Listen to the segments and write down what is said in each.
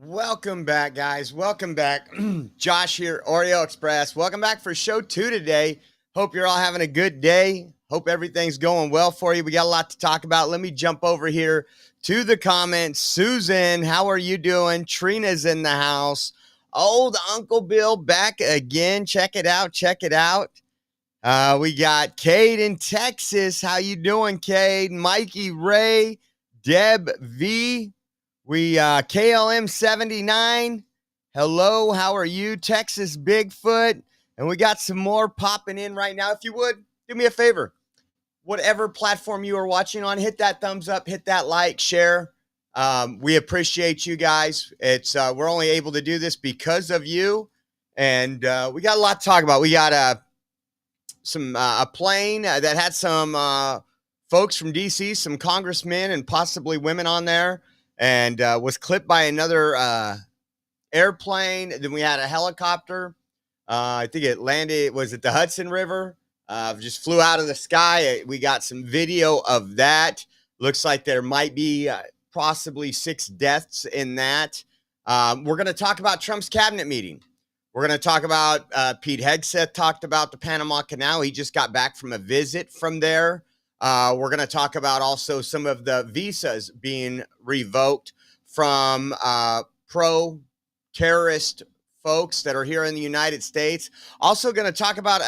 Welcome back, guys. Welcome back. Josh here, Oreo Express. Welcome back for show 2 today. Hope you're all having a good day. Hope everything's going well for you. We got a lot to talk about. Let me jump over here to the comments. Susan, how are you doing? Trina's in the house. Old Uncle Bill back again. Check it out. Check it out. We got Cade in Texas. How you doing, Cade? Mikey Ray, Deb V. We KLM 79. Hello, how are you? Texas Bigfoot. And we got some more popping in right now. If you would, do me a favor. Whatever platform you are watching on, hit that thumbs up, hit that like, share. We appreciate you guys. It's we're only able to do this because of you. And we got a lot to talk about. We got a plane that had some folks from DC, some congressmen and possibly women on there, and was clipped by another airplane. Then we had a helicopter. I think it landed, was it the Hudson River? Just flew out of the sky. We got some video of that. Looks like there might be possibly 6 deaths in that. We're going to talk about Trump's cabinet meeting. We're going to talk about Pete Hegseth talked about the Panama Canal. He just got back from a visit from there. We're going to talk about also some of the visas being revoked from pro-terrorist folks that are here in the United States. Also going to talk about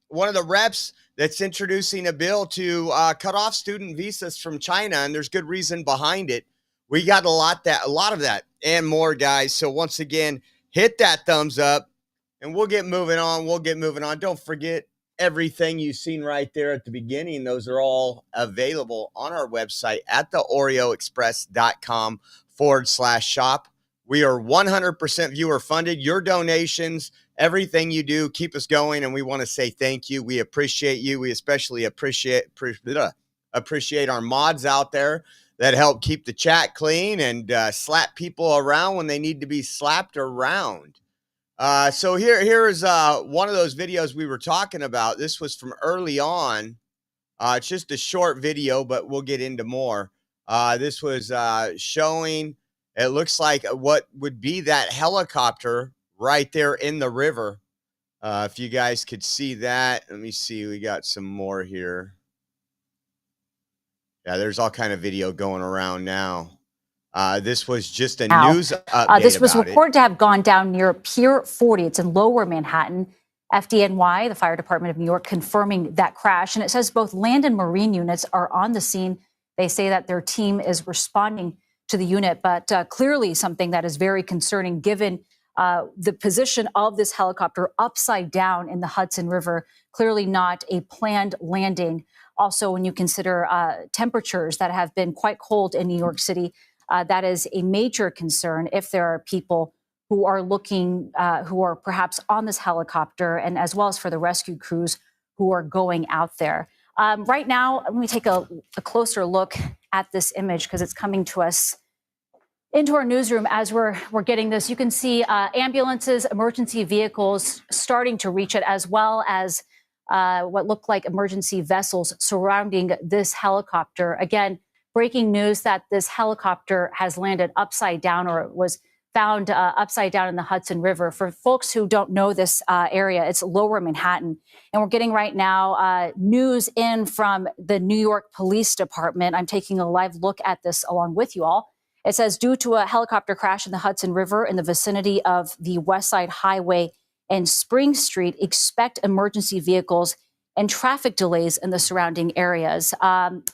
one of the reps that's introducing a bill to cut off student visas from China, and there's good reason behind it. We got a lot of that and more, guys. So once again, hit that thumbs up, and we'll get moving on. Don't forget everything you've seen right there at the beginning. Those are all available on our website at theoreoexpress.com/shop. We are 100% viewer funded. Your donations, everything you do, keep us going, and we want to say thank you. We appreciate you. We especially appreciate our mods out there that help keep the chat clean and slap people around when they need to be slapped around. So here is one of those videos we were talking about. This was from early on. It's just a short video, but we'll get into more. This was showing, it looks like what would be that helicopter right there in the river. If you guys could see that. Let me see. We got some more here. Yeah, there's all kind of video going around now. This was just a news update. This was reported to have gone down near Pier 40. It's in Lower Manhattan. FDNY, the Fire Department of New York, confirming that crash. And it says both land and marine units are on the scene. They say that their team is responding to the unit, but clearly something that is very concerning given the position of this helicopter upside down in the Hudson River. Clearly not a planned landing. Also, when you consider temperatures that have been quite cold in New York City, that is a major concern if there are people who are looking, who are perhaps on this helicopter, and as well as for the rescue crews who are going out there. Right now, let me take a closer look at this image because it's coming to us into our newsroom as we're getting this. You can see ambulances, emergency vehicles starting to reach it, as well as what look like emergency vessels surrounding this helicopter. Again, breaking news that this helicopter has landed upside down, or was found upside down in the Hudson River. For folks who don't know this area, it's Lower Manhattan. And we're getting right now news in from the New York Police Department. I'm taking a live look at this along with you all. It says, due to a helicopter crash in the Hudson River in the vicinity of the West Side Highway and Spring Street, expect emergency vehicles and traffic delays in the surrounding areas.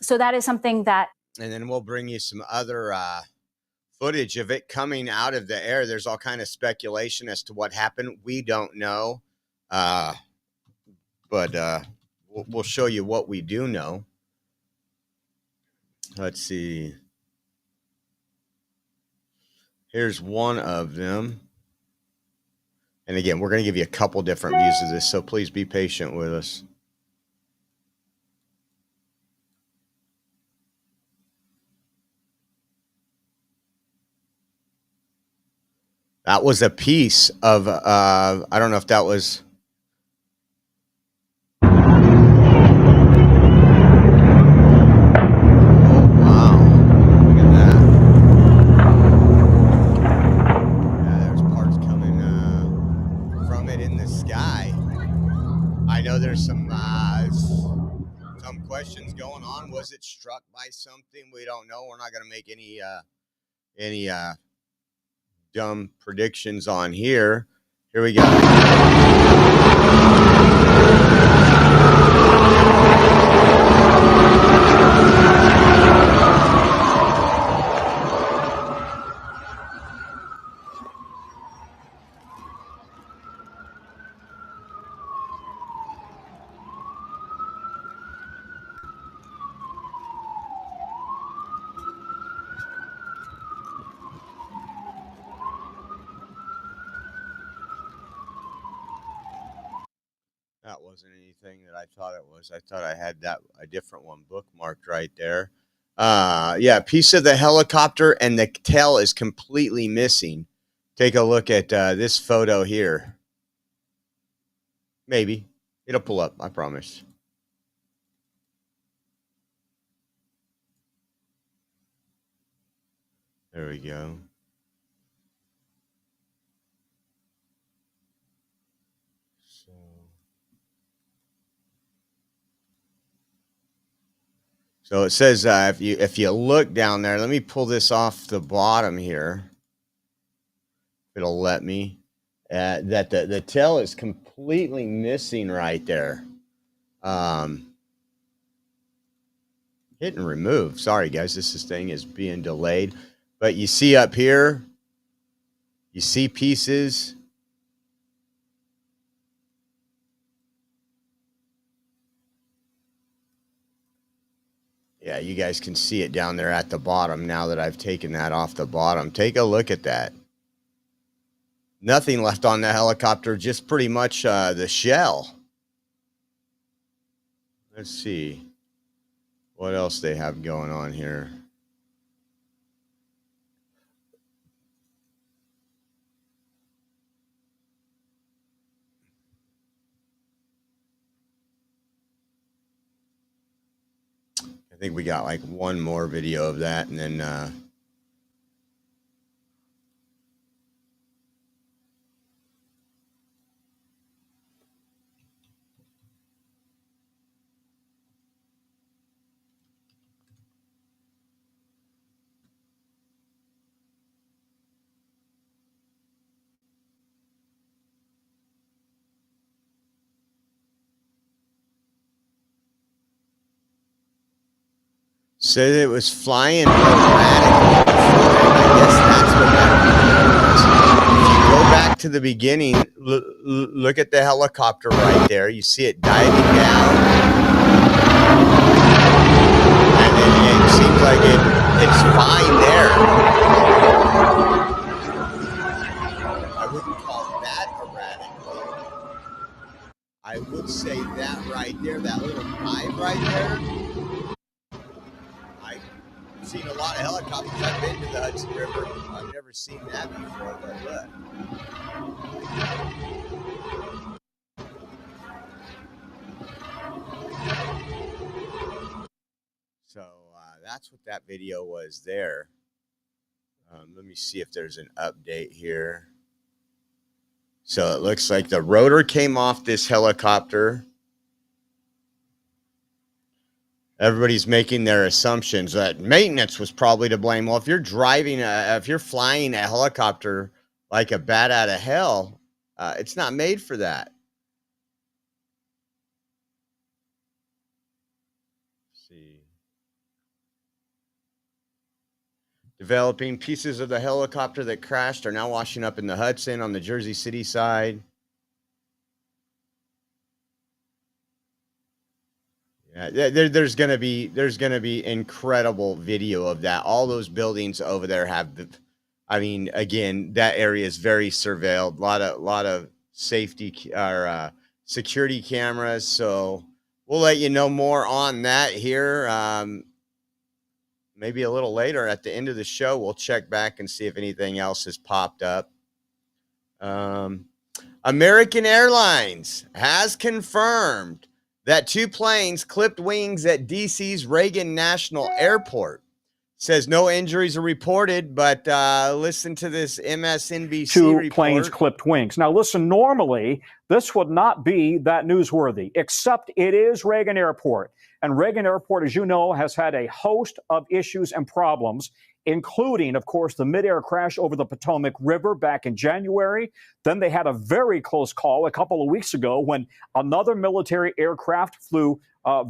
So that is something that... And then we'll bring you some other footage of it coming out of the air. There's all kind of speculation as to what happened. We don't know. But we'll show you what we do know. Let's see. Here's one of them. And again, we're going to give you a couple different views of this, so please be patient with us. That was a piece of, I don't know if that was... comet in the sky. I know there's some questions going on. Was it struck by something? We don't know. We're not going to make any dumb predictions on here. Here we go. That wasn't anything that I thought it was. I thought I had a different one bookmarked right there. Yeah, piece of the helicopter and the tail is completely missing. Take a look at this photo here. Maybe it'll pull up, I promise. There we go. So it says if you look down there, let me pull this off the bottom here. It'll let me. That the tail is completely missing right there. Hit and remove. Sorry guys, this thing is being delayed. But you see up here, you see pieces. Yeah, you guys can see it down there at the bottom now that I've taken that off the bottom. Take a look at that. Nothing left on the helicopter, just pretty much the shell. Let's see what else they have going on here. I think we got like one more video of that, and then said it was flying erratically before, and I guess that's what that video was. If you go back to the beginning, look at the helicopter right there. You see it diving down, and then it seems like it's fine there. I wouldn't call that erratic. I would say that right there, that little dive right there. I've seen a lot of helicopters. I've been to the Hudson River. I've never seen that before, but look. So that's what that video was there. Let me see if there's an update here. So it looks like the rotor came off this helicopter. Everybody's making their assumptions that maintenance was probably to blame. Well, if you're if you're flying a helicopter like a bat out of hell, it's not made for that. Let's see. Developing pieces of the helicopter that crashed are now washing up in the Hudson on the Jersey City side. Yeah, there's gonna be incredible video of that. All those buildings over there have I mean, again, that area is very surveilled. A lot of safety or security cameras. So we'll let you know more on that here. Maybe a little later at the end of the show, we'll check back and see if anything else has popped up. American Airlines has confirmed that 2 planes clipped wings at DC's Reagan National Airport. Says no injuries are reported, but listen to this MSNBC two report. planes clipped wings. Now, listen, normally this would not be that newsworthy, except it is Reagan Airport. And Reagan Airport, as you know, has had a host of issues and problems, including, of course, the midair crash over the Potomac River back in January. Then they had a very close call a couple of weeks ago when another military aircraft flew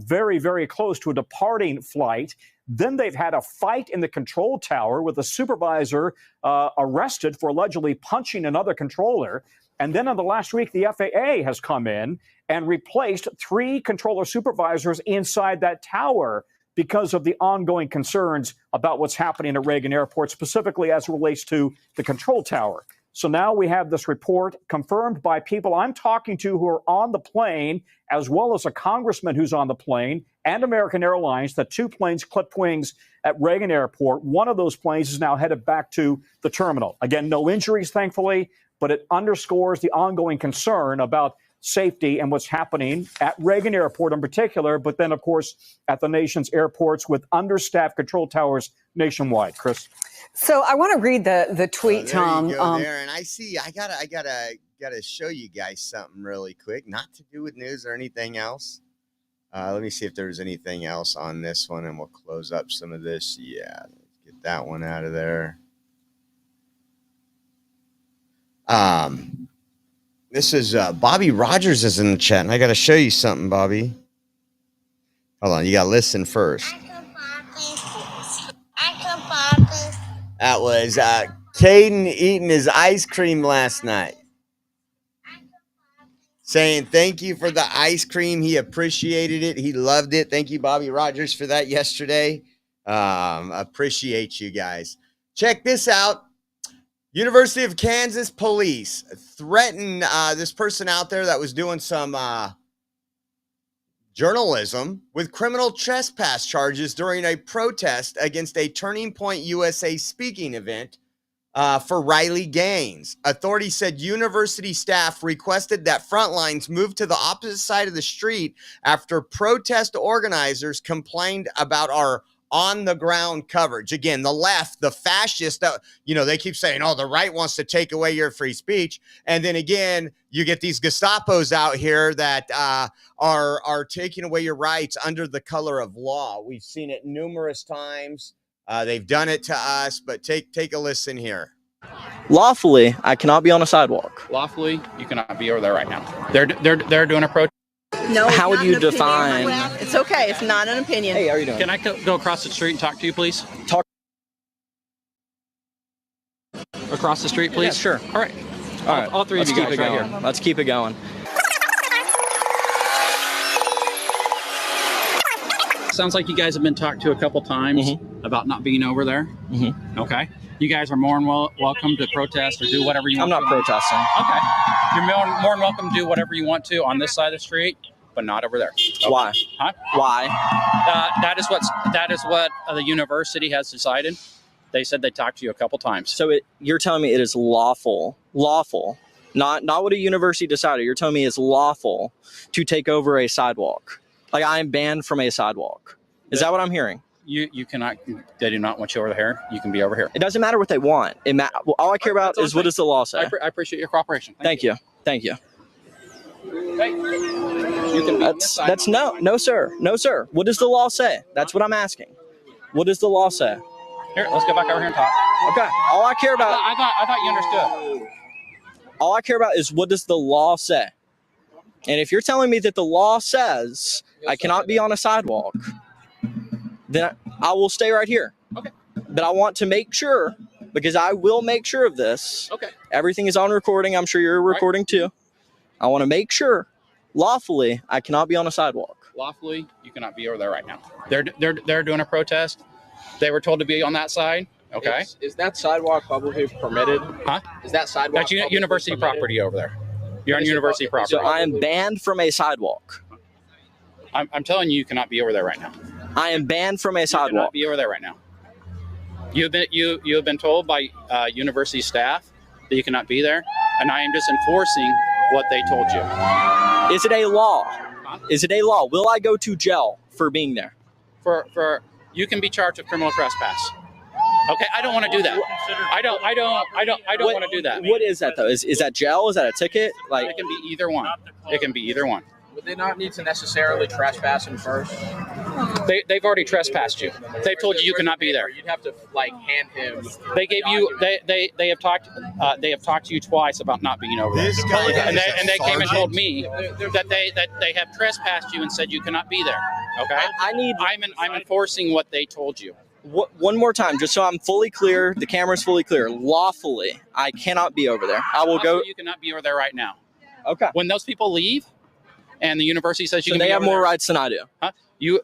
very, very close to a departing flight. Then they've had a fight in the control tower with a supervisor arrested for allegedly punching another controller. And then in the last week, the FAA has come in and replaced 3 controller supervisors inside that tower because of the ongoing concerns about what's happening at Reagan Airport, specifically as it relates to the control tower. So now we have this report confirmed by people I'm talking to who are on the plane, as well as a congressman who's on the plane, and American Airlines, that 2 planes clipped wings at Reagan Airport. One of those planes is now headed back to the terminal. Again, no injuries, thankfully, but it underscores the ongoing concern about safety and what's happening at Reagan Airport in particular, but then, of course, at the nation's airports with understaffed control towers nationwide. Chris? So I want to read the tweet, Tom. You go there, and I gotta show you guys something really quick, not to do with news or anything else. Let me see if there's anything else on this one, and we'll close up some of this. Yeah, get that one out of there. This is Bobby Rogers is in the chat, and I got to show you something, Bobby. Hold on, you got to listen first. That was Caden eating his ice cream last night. Saying thank you for the ice cream. He appreciated it. He loved it. Thank you, Bobby Rogers, for that yesterday. Appreciate you guys. Check this out. University of Kansas police threatened this person out there that was doing some journalism with criminal trespass charges during a protest against a Turning Point USA speaking event for Riley Gaines. Authorities said university staff requested that Frontlines move to the opposite side of the street after protest organizers complained about our on-the-ground coverage. Again, the left, the fascists, they keep saying, oh, the right wants to take away your free speech. And then again, you get these Gestapos out here that are taking away your rights under the color of law. We've seen it numerous times. They've done it to us, but take a listen here. Lawfully, I cannot be on a sidewalk. Lawfully, you cannot be over there right now. They're doing a protest. No, how would you define? It's okay. It's not an opinion. Hey, how are you doing? Can I go across the street and talk to you, please? Talk. Across the street, please? Yeah, sure. All right. All three of you guys right here. Let's keep it going. Sounds like you guys have been talked to a couple times about not being over there. Okay. You guys are more than welcome to protest or do whatever you want. I'm not protesting. Okay. You're more than welcome to do whatever you want to on this side of the street, but not over there. Okay. Why? Huh? Why? That is what the university has decided. They said they talked to you a couple times. So you're telling me it is lawful, not what a university decided. You're telling me it's lawful to take over a sidewalk. Like I am banned from a sidewalk. Is that what I'm hearing? You cannot. They do not want you over here. You can be over here. It doesn't matter what they want. All I care about is what does the law say. I appreciate your cooperation. Thank you. Hey, you can that's no, sir. What does the law say? That's what I'm asking. What does the law say? Here, let's go back over here and talk. Okay. All I care about. I thought you understood. All I care about is what does the law say. And if you're telling me that the law says I cannot be on a sidewalk, then I will stay right here. Okay. But I want to make sure, because I will make sure of this. Okay. Everything is on recording. I'm sure you're recording too. I want to make sure, lawfully, I cannot be on a sidewalk. Lawfully, you cannot be over there right now. They're doing a protest. They were told to be on that side. Okay. Is that sidewalk publicly permitted? Huh? Is that sidewalk? That's university property over there. You're on university property. So I am banned from a sidewalk. I'm telling you, you cannot be over there right now. I am banned from a You sidewalk. cannot be over there right now. You have been told by university staff that you cannot be there, and I am just enforcing what they told you. Is it a law? Is it a law? Will I go to jail for being there? For you can be charged with criminal trespass. Okay, I don't want to do that. I don't want to do that. What is that though? Is that jail? Is that a ticket? Like It can be either one. It can be either one. Would they not need to necessarily trespass him first? They've already trespassed you. They've told you cannot be there. You'd have to like hand him. They gave you. They have talked. They have talked to you twice about not being over there. This guy And is they, a and they came and told sergeant. me that they have trespassed you and said you cannot be there. Okay. I'm enforcing what they told you. one more time, just so I'm fully clear. The camera's fully clear. Lawfully, I cannot be over there. I will go. You cannot be over there right now. Okay. When those people leave, and the university says you So can they be have over more there, rights than I do. Huh?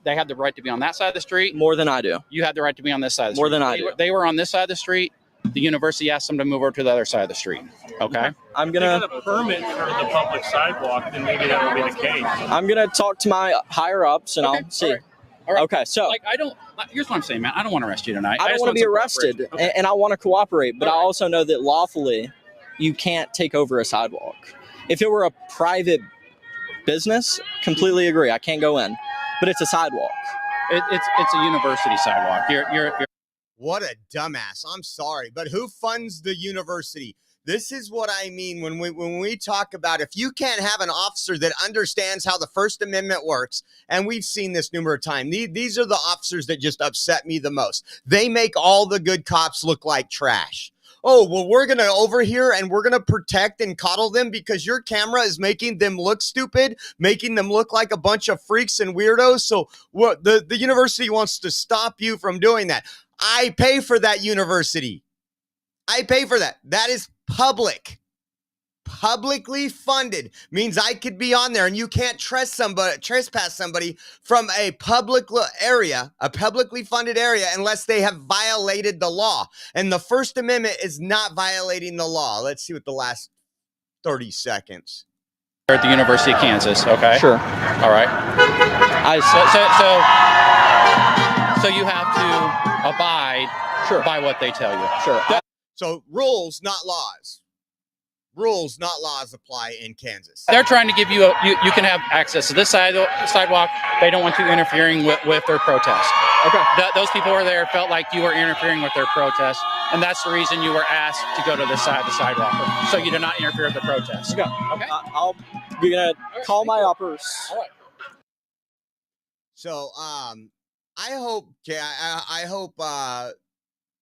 They have the right to be on that side of the street. More than I do. You have the right to be on this side of the More street. than I do. They were on this side of the street. The university asked them to move over to the other side of the street. Okay. I'm If they gonna. got a permit for the public sidewalk, then maybe that would be the case. I'm gonna talk to my higher ups and Okay, I'll see. all right. All right. Okay, so Like here's what I'm saying, man. I don't want to arrest you tonight. I don't just want to be some arrested, cooperation. Okay. and I want to cooperate, but All I right. also know that lawfully, you can't take over a sidewalk. If it were a private business, completely agree. I can't go in, but it's a sidewalk. It's a university sidewalk. You're What a dumbass. I'm sorry, but who funds the university? This is what I mean when we talk about if you can't have an officer that understands how the First Amendment works, and we've seen this numerous times. These are the officers that just upset me the most. They make all the good cops look like trash. Oh, well, we're going to over here and we're going to protect and coddle them because your camera is making them look stupid, making them look like a bunch of freaks and weirdos. So what the university wants to stop you from doing that. I pay for that university. I pay for that. That is public. Publicly funded means I could be on there and you can't trespass somebody from a public area, a publicly funded area, unless they have violated the law. And the First Amendment is not violating the law. Let's see what the last 30 seconds. at the University of Kansas. Okay. Sure. All right. So you have to abide by what they tell you. Sure. So rules, not laws. Rules, not laws, apply in Kansas. They're trying to give you you can have access to this side of the sidewalk. They don't want you interfering with their protest. Okay. Those people who were there felt like you were interfering with their protest, and that's the reason you were asked to go to this side of the sidewalk, so you do not interfere with the protest. Okay. Okay. We're gonna call my uppers. All right. So I hope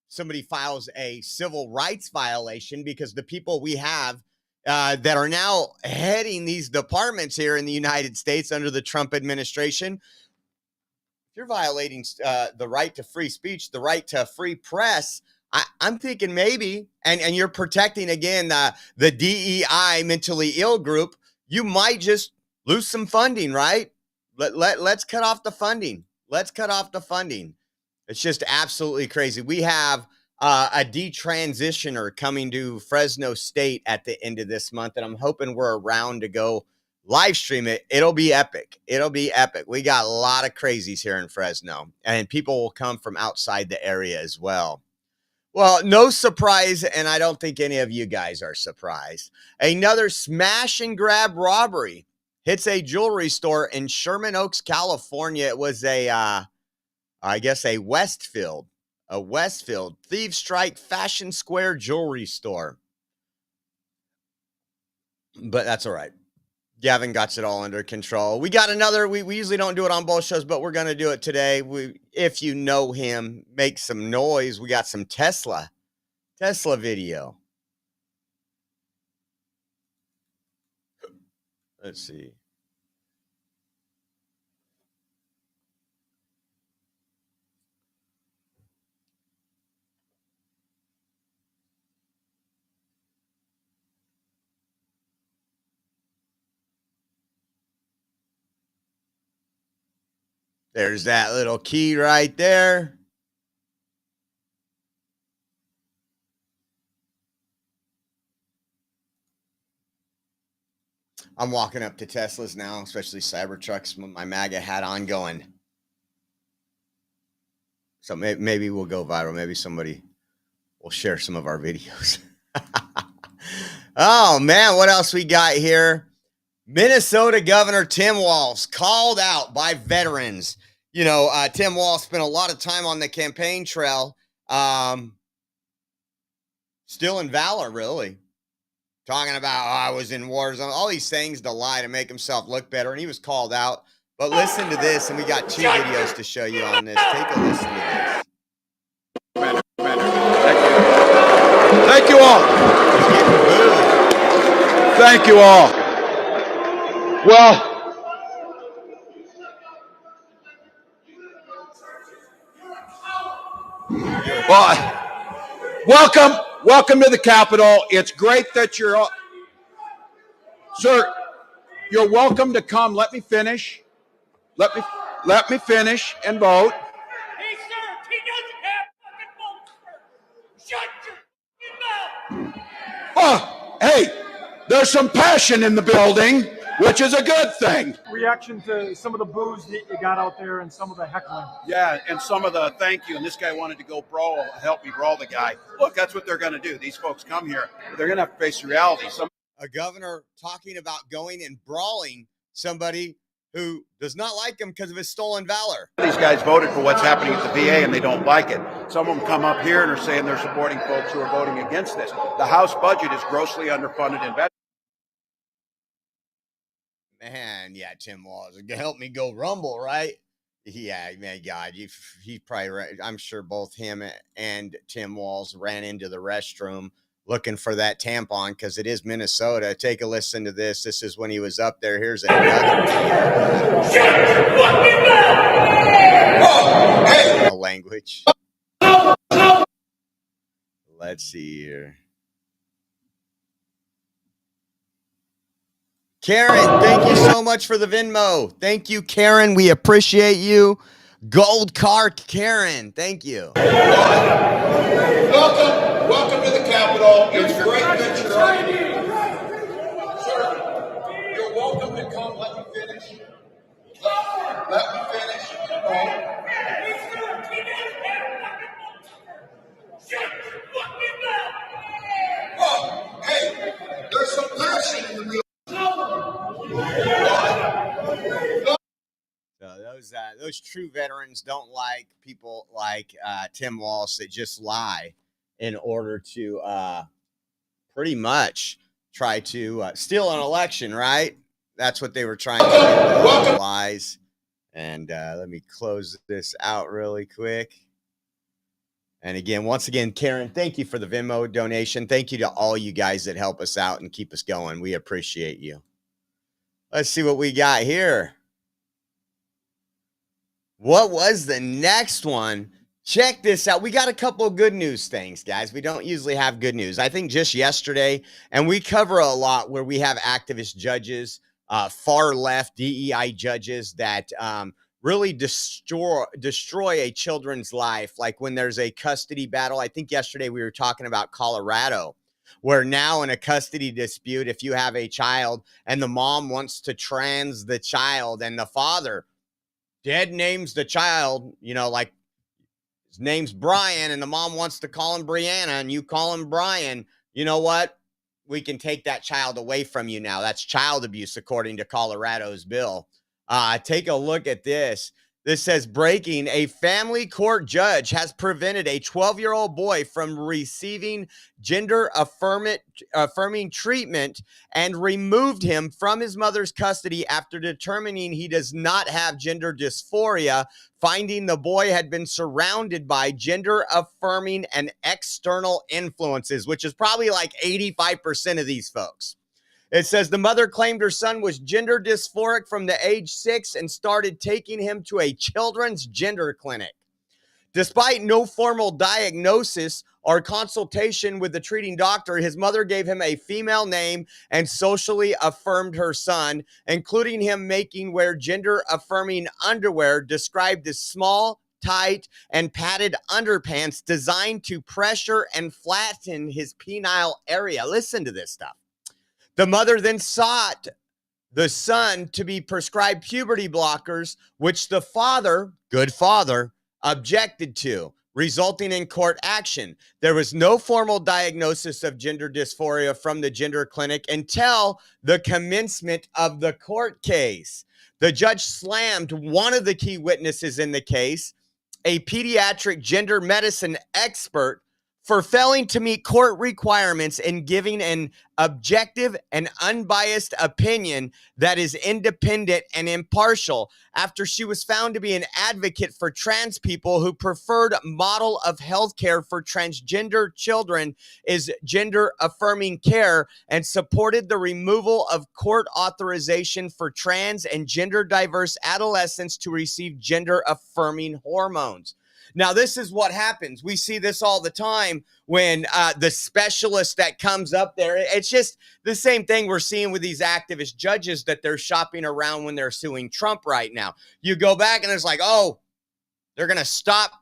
somebody files a civil rights violation, because the people we have that are now heading these departments here in the United States under the Trump administration, if you're violating the right to free speech, the right to free press, I'm thinking maybe, and you're protecting, again, the DEI mentally ill group, you might just lose some funding, right? Let's cut off the funding. Let's cut off the funding. It's just absolutely crazy. We have a detransitioner coming to Fresno State at the end of this month, and I'm hoping we're around to go live stream it. It'll be epic. It'll be epic. We got a lot of crazies here in Fresno, and people will come from outside the area as well. Well, no surprise, and I don't think any of you guys are surprised. Another smash and grab robbery hits a jewelry store in Sherman Oaks, California. It was a Westfield. Thieves strike Fashion Square jewelry store. But that's all right. Gavin got it all under control. We got another, we usually don't do it on both shows, but we're going to do it today. If you know him, make some noise. We got some Tesla video. Let's see. There's that little key right there. I'm walking up to Teslas now, especially Cybertrucks with my MAGA hat on, going. So maybe we'll go viral. Maybe somebody will share some of our videos. Oh, man, what else we got here? Minnesota Governor Tim Walz called out by veterans. You know, Tim Walz spent a lot of time on the campaign trail Still in valor, really. Talking about, I was in war zone, all these things to lie to make himself look better, and he was called out. But listen to this, and we got 2 videos to show you on this. Take a listen to this. Thank you all. Thank you all. Welcome to the Capitol. It's great that you're all, sir. You're welcome to come. Let me finish. Let me finish and vote. Hey, sir, he doesn't have fucking votes, sir. Shut your fucking mouth. Oh, hey, there's some passion in the building, which is a good thing. Reaction to some of the boos that you got out there and some of the heckling. Yeah, and some of the thank you. And this guy wanted to go brawl, help me brawl the guy. Look, that's what they're going to do. These folks come here. They're going to have to face reality. A governor talking about going and brawling somebody who does not like him because of his stolen valor. These guys voted for what's happening at the VA and they don't like it. Some of them come up here and are saying they're supporting folks who are voting against this. The House budget is grossly underfunded in veterans. Man, yeah, Tim Walz, help me go rumble, right? Yeah, man, God, he probably, I'm sure both him and Tim Walz ran into the restroom looking for that tampon because it is Minnesota. Take a listen to this. This is when he was up there. Here's another video. Language. Let's see here. Karen, thank you so much for the Venmo. Thank you, Karen. We appreciate you. Gold card, Karen. Thank you. Welcome to the Capitol. It's great that you're Sir, you're welcome to come. Let me finish. Let me finish. Shut your fucking mouth. Oh, hey, there's some passion in the building. So those true veterans don't like people like Tim Walz that just lie in order to pretty much try to steal an election, right? That's what they were trying to do with those lies. And let me close this out really quick. And again, once again, Karen, thank you for the Venmo donation. Thank you to all you guys that help us out and keep us going. We appreciate you. Let's see what we got here. What was the next one? Check this out. We got a couple of good news things, guys. We don't usually have good news. I think just yesterday, and we cover a lot where we have activist judges, far left DEI judges that really destroy a children's life. Like when there's a custody battle. I think yesterday we were talking about Colorado, where now in a custody dispute, if you have a child and the mom wants to trans the child and the father dead names the child, you know, like his name's Brian and the mom wants to call him Brianna and you call him Brian, you know what? We can take that child away from you now. That's child abuse, according to Colorado's bill. Take a look at this. This says, breaking, a family court judge has prevented a 12-year-old boy from receiving gender-affirming treatment and removed him from his mother's custody after determining he does not have gender dysphoria, finding the boy had been surrounded by gender-affirming and external influences, which is probably like 85% of these folks. It says the mother claimed her son was gender dysphoric from the age 6 and started taking him to a children's gender clinic. Despite no formal diagnosis or consultation with the treating doctor, his mother gave him a female name and socially affirmed her son, including him making wear gender-affirming underwear described as small, tight, and padded underpants designed to pressure and flatten his penile area. Listen to this stuff. The mother then sought the son to be prescribed puberty blockers, which the father, good father, objected to, resulting in court action. There was no formal diagnosis of gender dysphoria from the gender clinic until the commencement of the court case. The judge slammed one of the key witnesses in the case, a pediatric gender medicine expert, for failing to meet court requirements in giving an objective and unbiased opinion that is independent and impartial, after she was found to be an advocate for trans people who preferred model of healthcare for transgender children is gender affirming care, and supported the removal of court authorization for trans and gender diverse adolescents to receive gender affirming hormones. Now, this is what happens. We see this all the time when the specialist that comes up there, it's just the same thing we're seeing with these activist judges that they're shopping around when they're suing Trump right now. You go back and it's like, oh, they're going to stop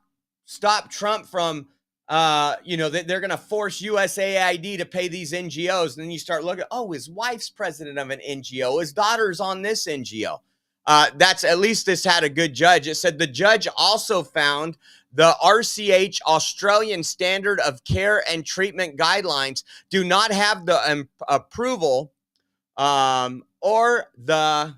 Trump from, they're going to force USAID to pay these NGOs. And then you start looking, oh, his wife's president of an NGO. His daughter's on this NGO. That's, at least this had a good judge. It said the judge also found the RCH Australian Standard of Care and Treatment Guidelines do not have the approval or the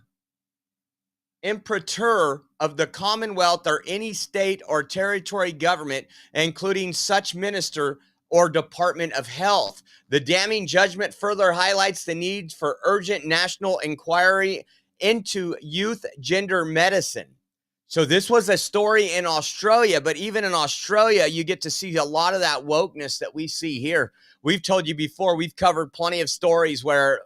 imprimatur of the Commonwealth or any state or territory government, including such minister or Department of Health. The damning judgment further highlights the need for urgent national inquiry into youth gender medicine. So this was a story in Australia, but even in Australia, you get to see a lot of that wokeness that we see here. We've told you before, we've covered plenty of stories where,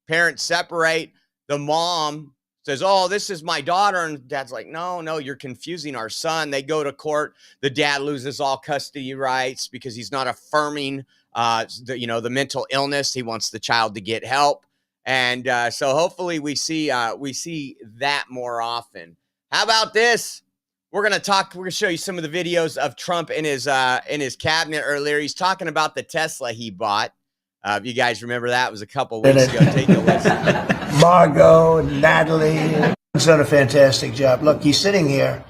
parents separate, the mom says, oh, this is my daughter. And dad's like, no, you're confusing our son. They go to court. The dad loses all custody rights because he's not affirming, the mental illness. He wants the child to get help. And so hopefully we see that more often. How about this? We're going to show you some of the videos of Trump in his cabinet earlier. He's talking about the Tesla he bought. If you guys remember that, it was a couple weeks ago. Take a listen. Margot, Natalie, done a fantastic job. Look, he's sitting here,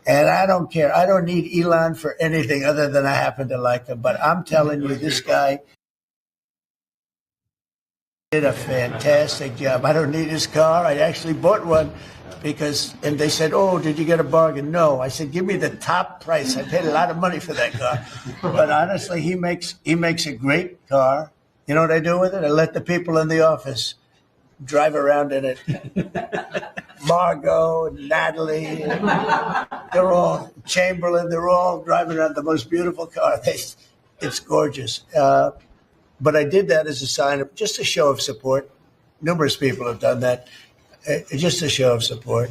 and I don't care. I don't need Elon for anything other than I happen to like him. But I'm telling you, this guy did a fantastic job. I don't need his car. I actually bought one and they said, oh, did you get a bargain? No. I said, give me the top price. I paid a lot of money for that car. But honestly, he makes a great car. You know what I do with it? I let the people in the office drive around in it. Margot, Natalie, they're all, Chamberlain, they're all driving around the most beautiful car. It's gorgeous. But I did that as a sign of just a show of support. Numerous people have done that. Just a show of support.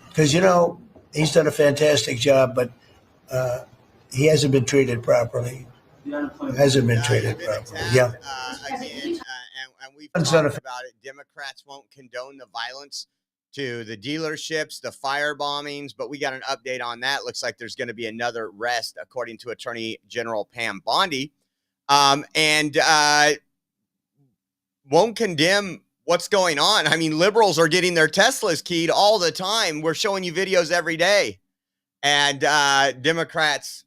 Because, he's done a fantastic job, but he hasn't been treated properly. Hasn't been treated properly. Yeah. Again, and we've talked about it. Democrats won't condone the violence to the dealerships, the fire bombings, but we got an update on that. Looks like there's going to be another arrest, according to Attorney General Pam Bondi. And won't condemn what's going on. I mean, liberals are getting their Teslas keyed all the time. We're showing you videos every day. And Democrats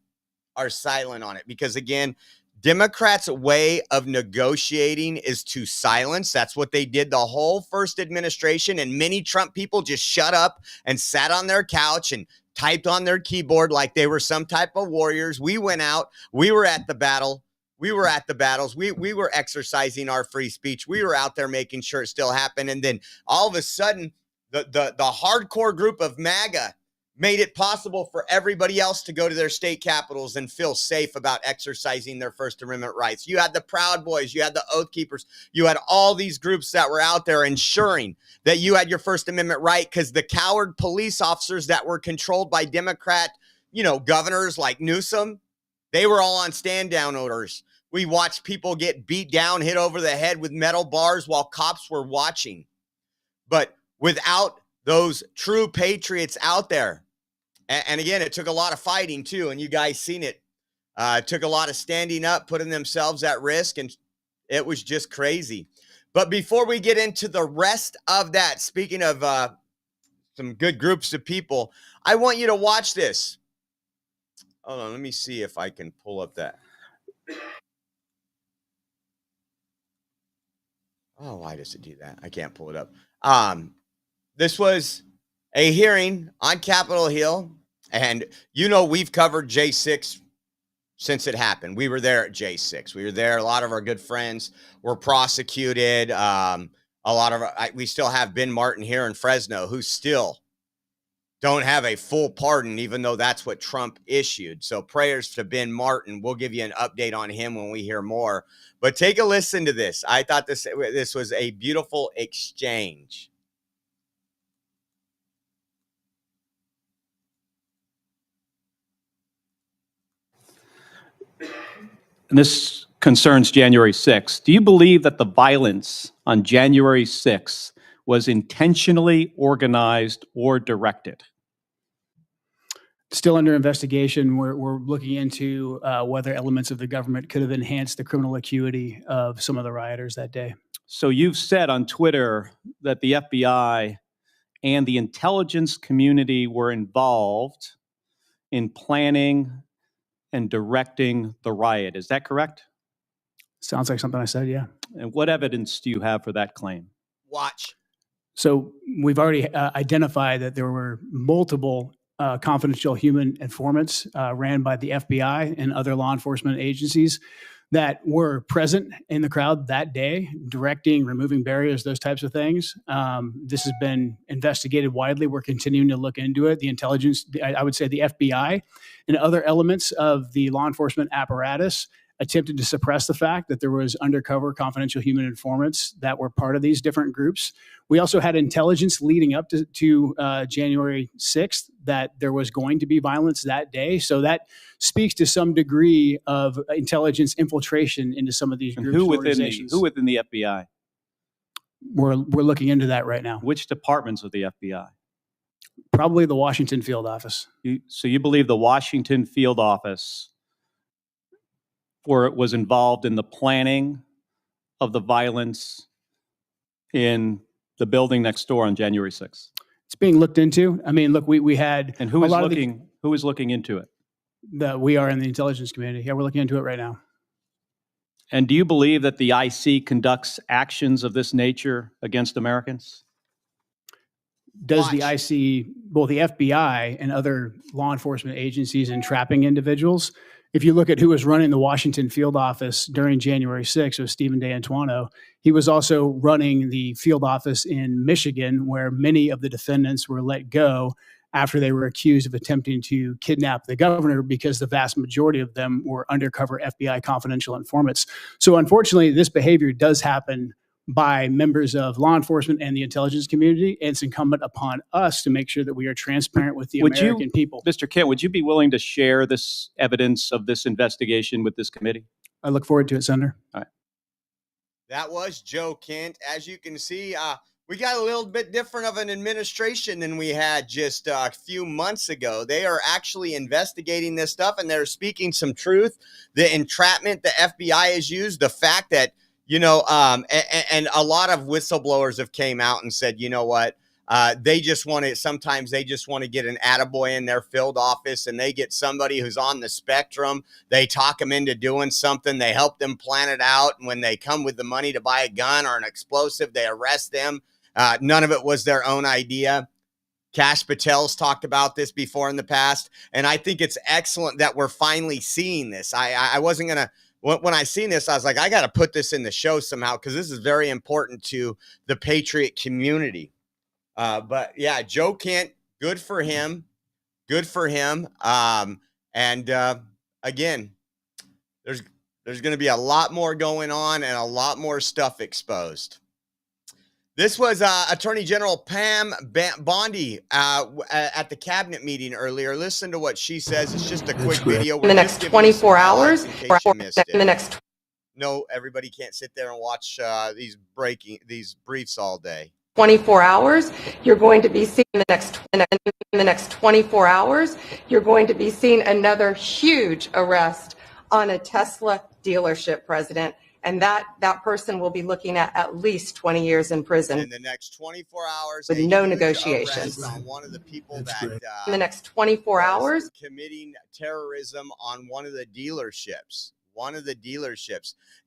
are silent on it because, again, Democrats' way of negotiating is to silence. That's what they did the whole first administration. And many Trump people just shut up and sat on their couch and typed on their keyboard like they were some type of warriors. We went out. We were at the battle. We were at the battles. We were exercising our free speech. We were out there making sure it still happened. And then all of a sudden, the hardcore group of MAGA made it possible for everybody else to go to their state capitals and feel safe about exercising their First Amendment rights. You had the Proud Boys, you had the Oath Keepers, you had all these groups that were out there ensuring that you had your First Amendment right, because the coward police officers that were controlled by Democrat, governors like Newsom, they were all on stand down orders. We watched people get beat down, hit over the head with metal bars while cops were watching. But without those true patriots out there, and again, it took a lot of fighting too, and you guys seen it. It took a lot of standing up, putting themselves at risk, and it was just crazy. But before we get into the rest of that, speaking of some good groups of people, I want you to watch this. Hold on, let me see if I can pull up that. Oh, why does it do that? I can't pull it up. This was a hearing on Capitol Hill And, you know, we've covered J6 since it happened. We were there at J6. We were there. A lot of our good friends were prosecuted. A lot of we still have Ben Martin here in Fresno, who still don't have a full pardon, even though that's what Trump issued. So prayers to Ben Martin. We'll give you an update on him when we hear more. But take a listen to this. I thought this was a beautiful exchange. And this concerns January 6th. Do you believe that the violence on January 6th was intentionally organized or directed? Still under investigation. We're looking into whether elements of the government could have enhanced the criminal acuity of some of the rioters that day. So you've said on Twitter that the FBI and the intelligence community were involved in planning and directing the riot. Is that correct? Sounds like something I said, yeah. And what evidence do you have for that claim? Watch. So we've already identified that there were multiple confidential human informants ran by the FBI and other law enforcement agencies that were present in the crowd that day, directing, removing barriers, those types of things. This has been investigated widely. We're continuing to look into it. The intelligence, I would say the FBI and other elements of the law enforcement apparatus attempted to suppress the fact that there was undercover confidential human informants that were part of these different groups. We also had intelligence leading up to January 6th that there was going to be violence that day. So that speaks to some degree of intelligence infiltration into some of these groups. Who within the FBI? We're looking into that right now. Which departments of the FBI? Probably the Washington field office. So you believe the Washington field office was involved in the planning of the violence in the building next door on January 6th? It's being looked into. I mean, look, we had and who is looking into it? We are in the intelligence community. Yeah, we're looking into it right now. And do you believe that the IC conducts actions of this nature against Americans? Does the IC, well, the FBI and other law enforcement agencies entrapping individuals? If you look at who was running the Washington field office during January 6th, it was Stephen DeAntuono. He was also running the field office in Michigan, where many of the defendants were let go after they were accused of attempting to kidnap the governor, because the vast majority of them were undercover FBI confidential informants. So unfortunately, this behavior does happen by members of law enforcement and the intelligence community, and it's incumbent upon us to make sure that we are transparent with the American people. Mr. Kent, would you be willing to share this evidence of this investigation with this committee? I look forward to it, Senator. All right. That was Joe Kent. As you can see, we got a little bit different of an administration than we had just a few months ago. They are actually investigating this stuff, and they're speaking some truth. The entrapment the FBI has used, the fact that, you know, and a lot of whistleblowers have came out and said, you know what, sometimes they just want to get an attaboy in their field office, and they get somebody who's on the spectrum. They talk them into doing something. They help them plan it out. And when they come with the money to buy a gun or an explosive, they arrest them. None of it was their own idea. Kash Patel's talked about this before in the past. And I think it's excellent that we're finally seeing this. I wasn't going to, when I seen this, I was like, I got to put this in the show somehow, because this is very important to the Patriot community. But yeah, Joe Kent, good for him. Good for him. Again, there's going to be a lot more going on and a lot more stuff exposed. This was Attorney General Pam Bondi at the cabinet meeting earlier. Listen to what she says. It's just a quick video. In the next 24 hours, no, everybody can't sit there and watch these briefs all day. 24 hours, you're going to be seeing in the next 24 hours, you're going to be seeing another huge arrest on a Tesla dealership president. And that person will be looking at least 20 years in prison. In the next 24 hours, with no negotiations. On one of the people that in the next 24 hours, committing terrorism on one of the dealerships.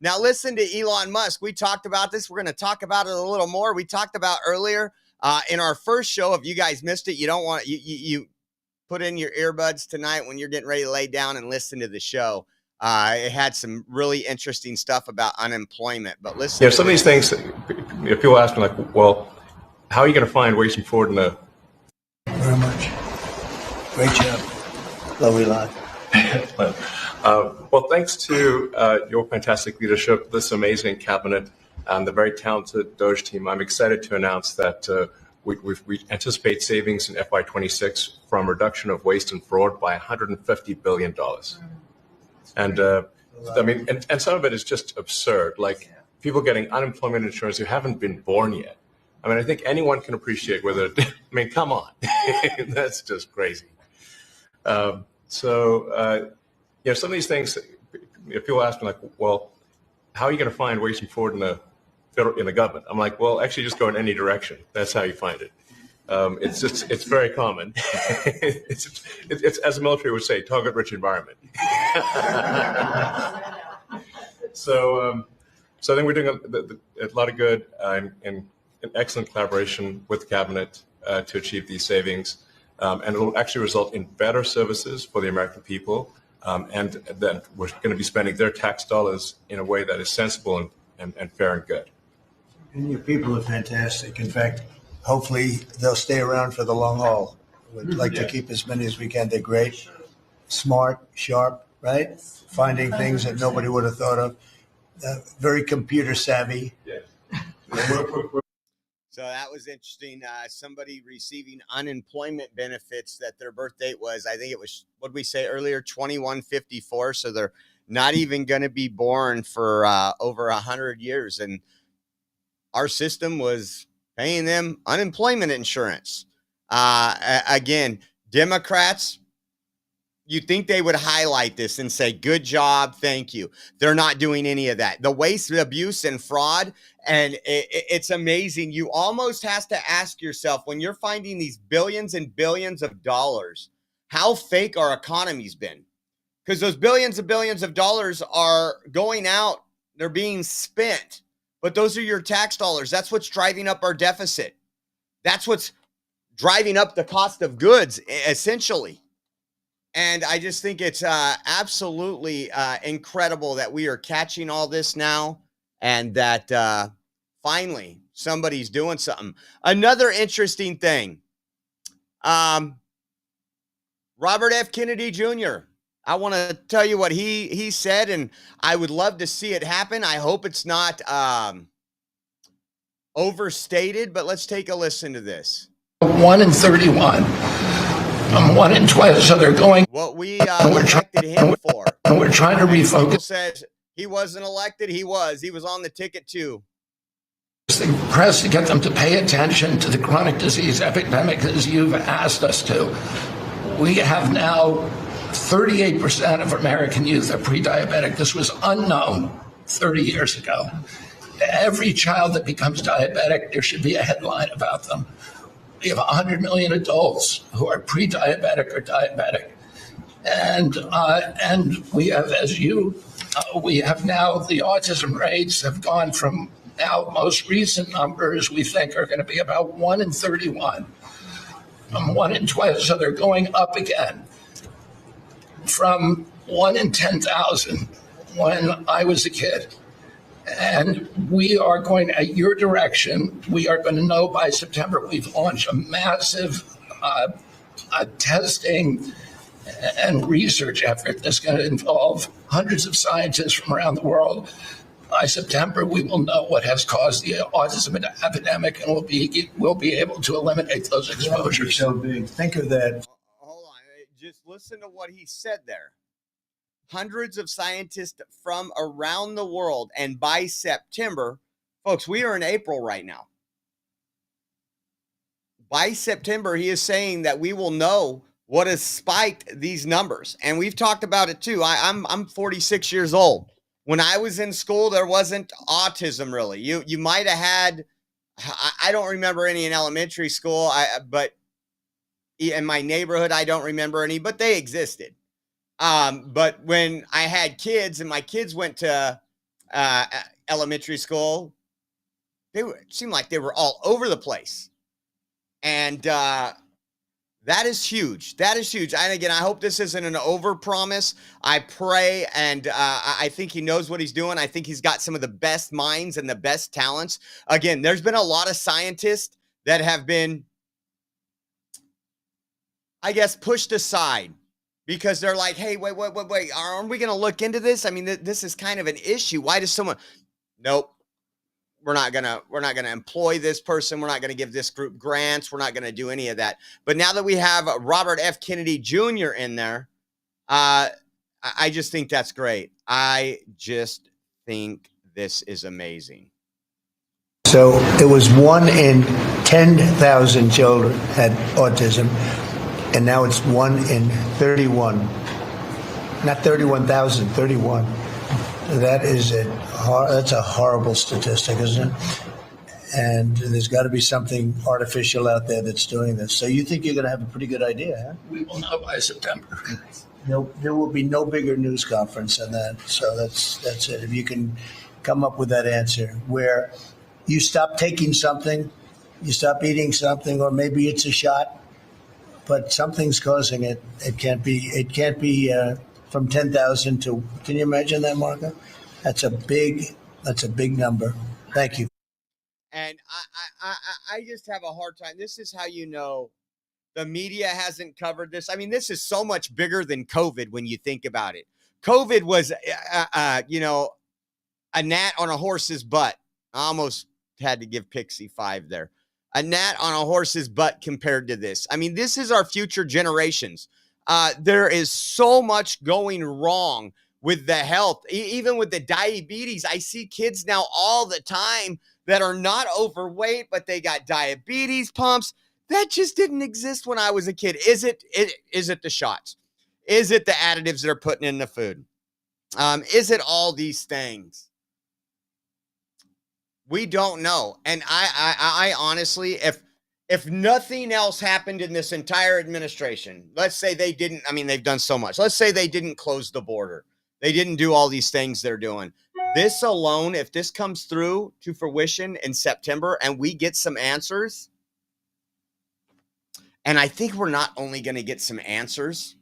Now, listen to Elon Musk. We talked about this. We're going to talk about it a little more. We talked about earlier in our first show. If you guys missed it, you don't want you put in your earbuds tonight when you're getting ready to lay down and listen to the show. It had some really interesting stuff about unemployment, but listen. Yeah, some of these things, if people ask me, like, well, how are you going to find ways forward in the... Very much. Great job. Lovely lot. Well, thanks to your fantastic leadership, this amazing cabinet, and the very talented Doge team, I'm excited to announce that we anticipate savings in FY26 from reduction of waste and fraud by $150 billion. And I mean, and some of it is just absurd, like people getting unemployment insurance who haven't been born yet. I mean, I think anyone can appreciate whether, I mean, come on, that's just crazy. You know, some of these things, if people ask me, like, well, how are you going to find ways forward in the government? I'm like, well, actually, just go in any direction. That's how you find it. It's very common. it's as the military would say, target-rich environment. So I think we're doing a lot of good and an excellent collaboration with the cabinet to achieve these savings. And it will actually result in better services for the American people. And then we're going to be spending their tax dollars in a way that is sensible and fair and good. And your people are fantastic. In fact, hopefully they'll stay around for the long haul. We'd like to keep as many as we can. They're great, smart, sharp, right? Finding things that nobody would have thought of. Very computer savvy. Yeah. So that was interesting. Somebody receiving unemployment benefits that their birth date was, I think it was, what did we say earlier, 2154. So they're not even going to be born for over 100 years. And our system was paying them unemployment insurance. Again, Democrats, you think they would highlight this and say, good job, thank you. They're not doing any of that. The waste, abuse, and fraud, and it's amazing. You almost have to ask yourself, when you're finding these billions and billions of dollars, how fake our economy's been. Because those billions and billions of dollars are going out, they're being spent. But those are your tax dollars. That's what's driving up our deficit. That's what's driving up the cost of goods, essentially. And I just think it's absolutely incredible that we are catching all this now and that finally somebody's doing something. Another interesting thing, Robert F. Kennedy Jr., I want to tell you what he said, and I would love to see it happen. I hope it's not overstated, but let's take a listen to this. 1 in 31. 1 in 12, so they're going. What we elected him for. And we're trying to refocus. People said he wasn't elected. He was on the ticket too. The press to get them to pay attention to the chronic disease epidemic as you've asked us to. We have now 38% of American youth are pre-diabetic. This was unknown 30 years ago. Every child that becomes diabetic, there should be a headline about them. We have 100 million adults who are pre-diabetic or diabetic. And we have, we have now the autism rates have gone from now most recent numbers we think are going to be about 1 in 31, 1 in 12. So they're going up again from 1 in 10,000 when I was a kid. And we are going, at your direction, we are going to know by September. We've launched a massive testing and research effort that's going to involve hundreds of scientists from around the world. By September, we will know what has caused the autism epidemic, and we'll be able to eliminate those exposures. So big. Think of that. Hold on. Just listen to what he said there. Hundreds of scientists from around the world. And by September, folks, we are in April right now. By September, he is saying that we will know what has spiked these numbers. And we've talked about it too. I'm 46 years old. When I was in school, there wasn't autism really. You might have had, I don't remember any in elementary school, but in my neighborhood, I don't remember any, but they existed. But when I had kids and my kids went to elementary school, it seemed like they were all over the place. And That is huge. That is huge. And again, I hope this isn't an overpromise. I pray, and I think he knows what he's doing. I think he's got some of the best minds and the best talents. Again, there's been a lot of scientists that have been, I guess, pushed aside because they're like, hey, wait, aren't we going to look into this? I mean, this is kind of an issue. Why does someone, nope. We're not gonna employ this person. We're not gonna give this group grants. We're not gonna do any of that. But now that we have Robert F. Kennedy Jr. in there, I just think that's great. I just think this is amazing. So it was 1 in 10,000 children had autism, and now it's 1 in 31. Not 31,000, 31. That's a horrible statistic, isn't it? And there's got to be something artificial out there that's doing this. So you think you're going to have a pretty good idea, huh? We will know by September. There will be no bigger news conference than that. So that's it. If you can come up with that answer where you stop taking something, you stop eating something, or maybe it's a shot, but something's causing it. It can't be from 10,000 to, can you imagine that, Marco? That's a big number. Thank you. And I just have a hard time. This is how you know the media hasn't covered this. I mean, this is so much bigger than COVID when you think about it. COVID was, a gnat on a horse's butt. I almost had to give Pixie 5 there. A gnat on a horse's butt compared to this. I mean, this is our future generations. There is so much going wrong with the health, even with the diabetes. I see kids now all the time that are not overweight, but they got diabetes pumps. That just didn't exist when I was a kid. Is it the shots? Is it the additives they're putting in the food? Is it all these things? We don't know. And I honestly, if nothing else happened in this entire administration, let's say they didn't, I mean, they've done so much. Let's say they didn't close the border. They didn't do all these things they're doing. This alone, if this comes through to fruition in September and we get some answers, and I think we're not only going to get some answers,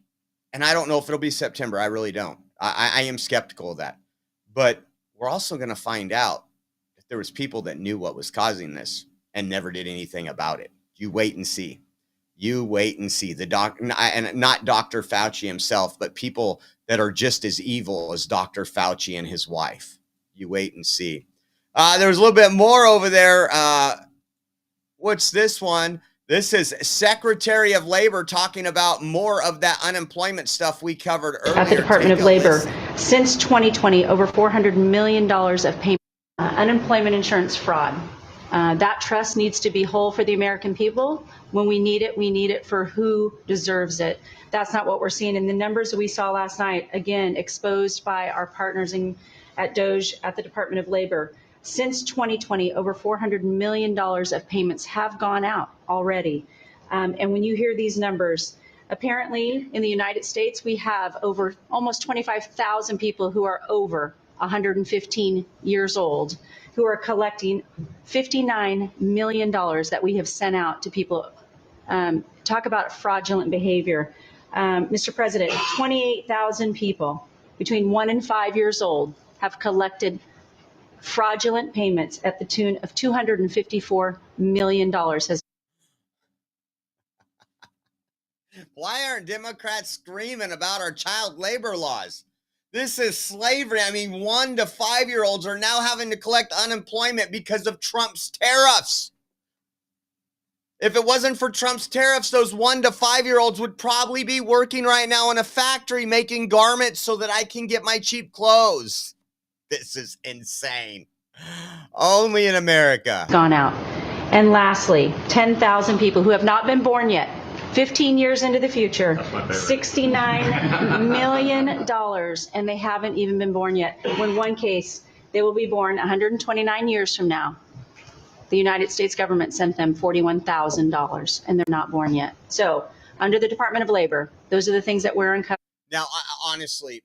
and I don't know if it'll be September. I really don't. I am skeptical of that. But we're also going to find out if there was people that knew what was causing this and never did anything about it. You wait and see. You wait and see. The and not Dr. Fauci himself, but people that are just as evil as Dr. Fauci and his wife. You wait and see. There's a little bit more over there. What's this one? This is Secretary of Labor talking about more of that unemployment stuff we covered earlier. At the Department of Labor, since 2020, over $400 million of payment unemployment insurance fraud. That trust needs to be whole for the American people. When we need it for who deserves it. That's not what we're seeing in the numbers that we saw last night, again, exposed by our partners at DOJ at the Department of Labor. Since 2020, over $400 million of payments have gone out already. And when you hear these numbers, apparently in the United States, we have over almost 25,000 people who are over 115 years old who are collecting $59 million that we have sent out to people. Talk about fraudulent behavior. Mr. President, 28,000 people between 1 and 5 years old have collected fraudulent payments at the tune of $254 million. Why aren't Democrats screaming about our child labor laws? This is slavery. I mean, 1 to 5 year olds are now having to collect unemployment because of Trump's tariffs. If it wasn't for Trump's tariffs, those 1 to 5 year olds would probably be working right now in a factory making garments so that I can get my cheap clothes. This is insane. Only in America. Gone out. And lastly, 10,000 people who have not been born yet, 15 years into the future, $69 million, and they haven't even been born yet. When one case, they will be born 129 years from now. The United States government sent them $41,000, and they're not born yet. So, under the Department of Labor, those are the things that we're uncovering. Now, honestly,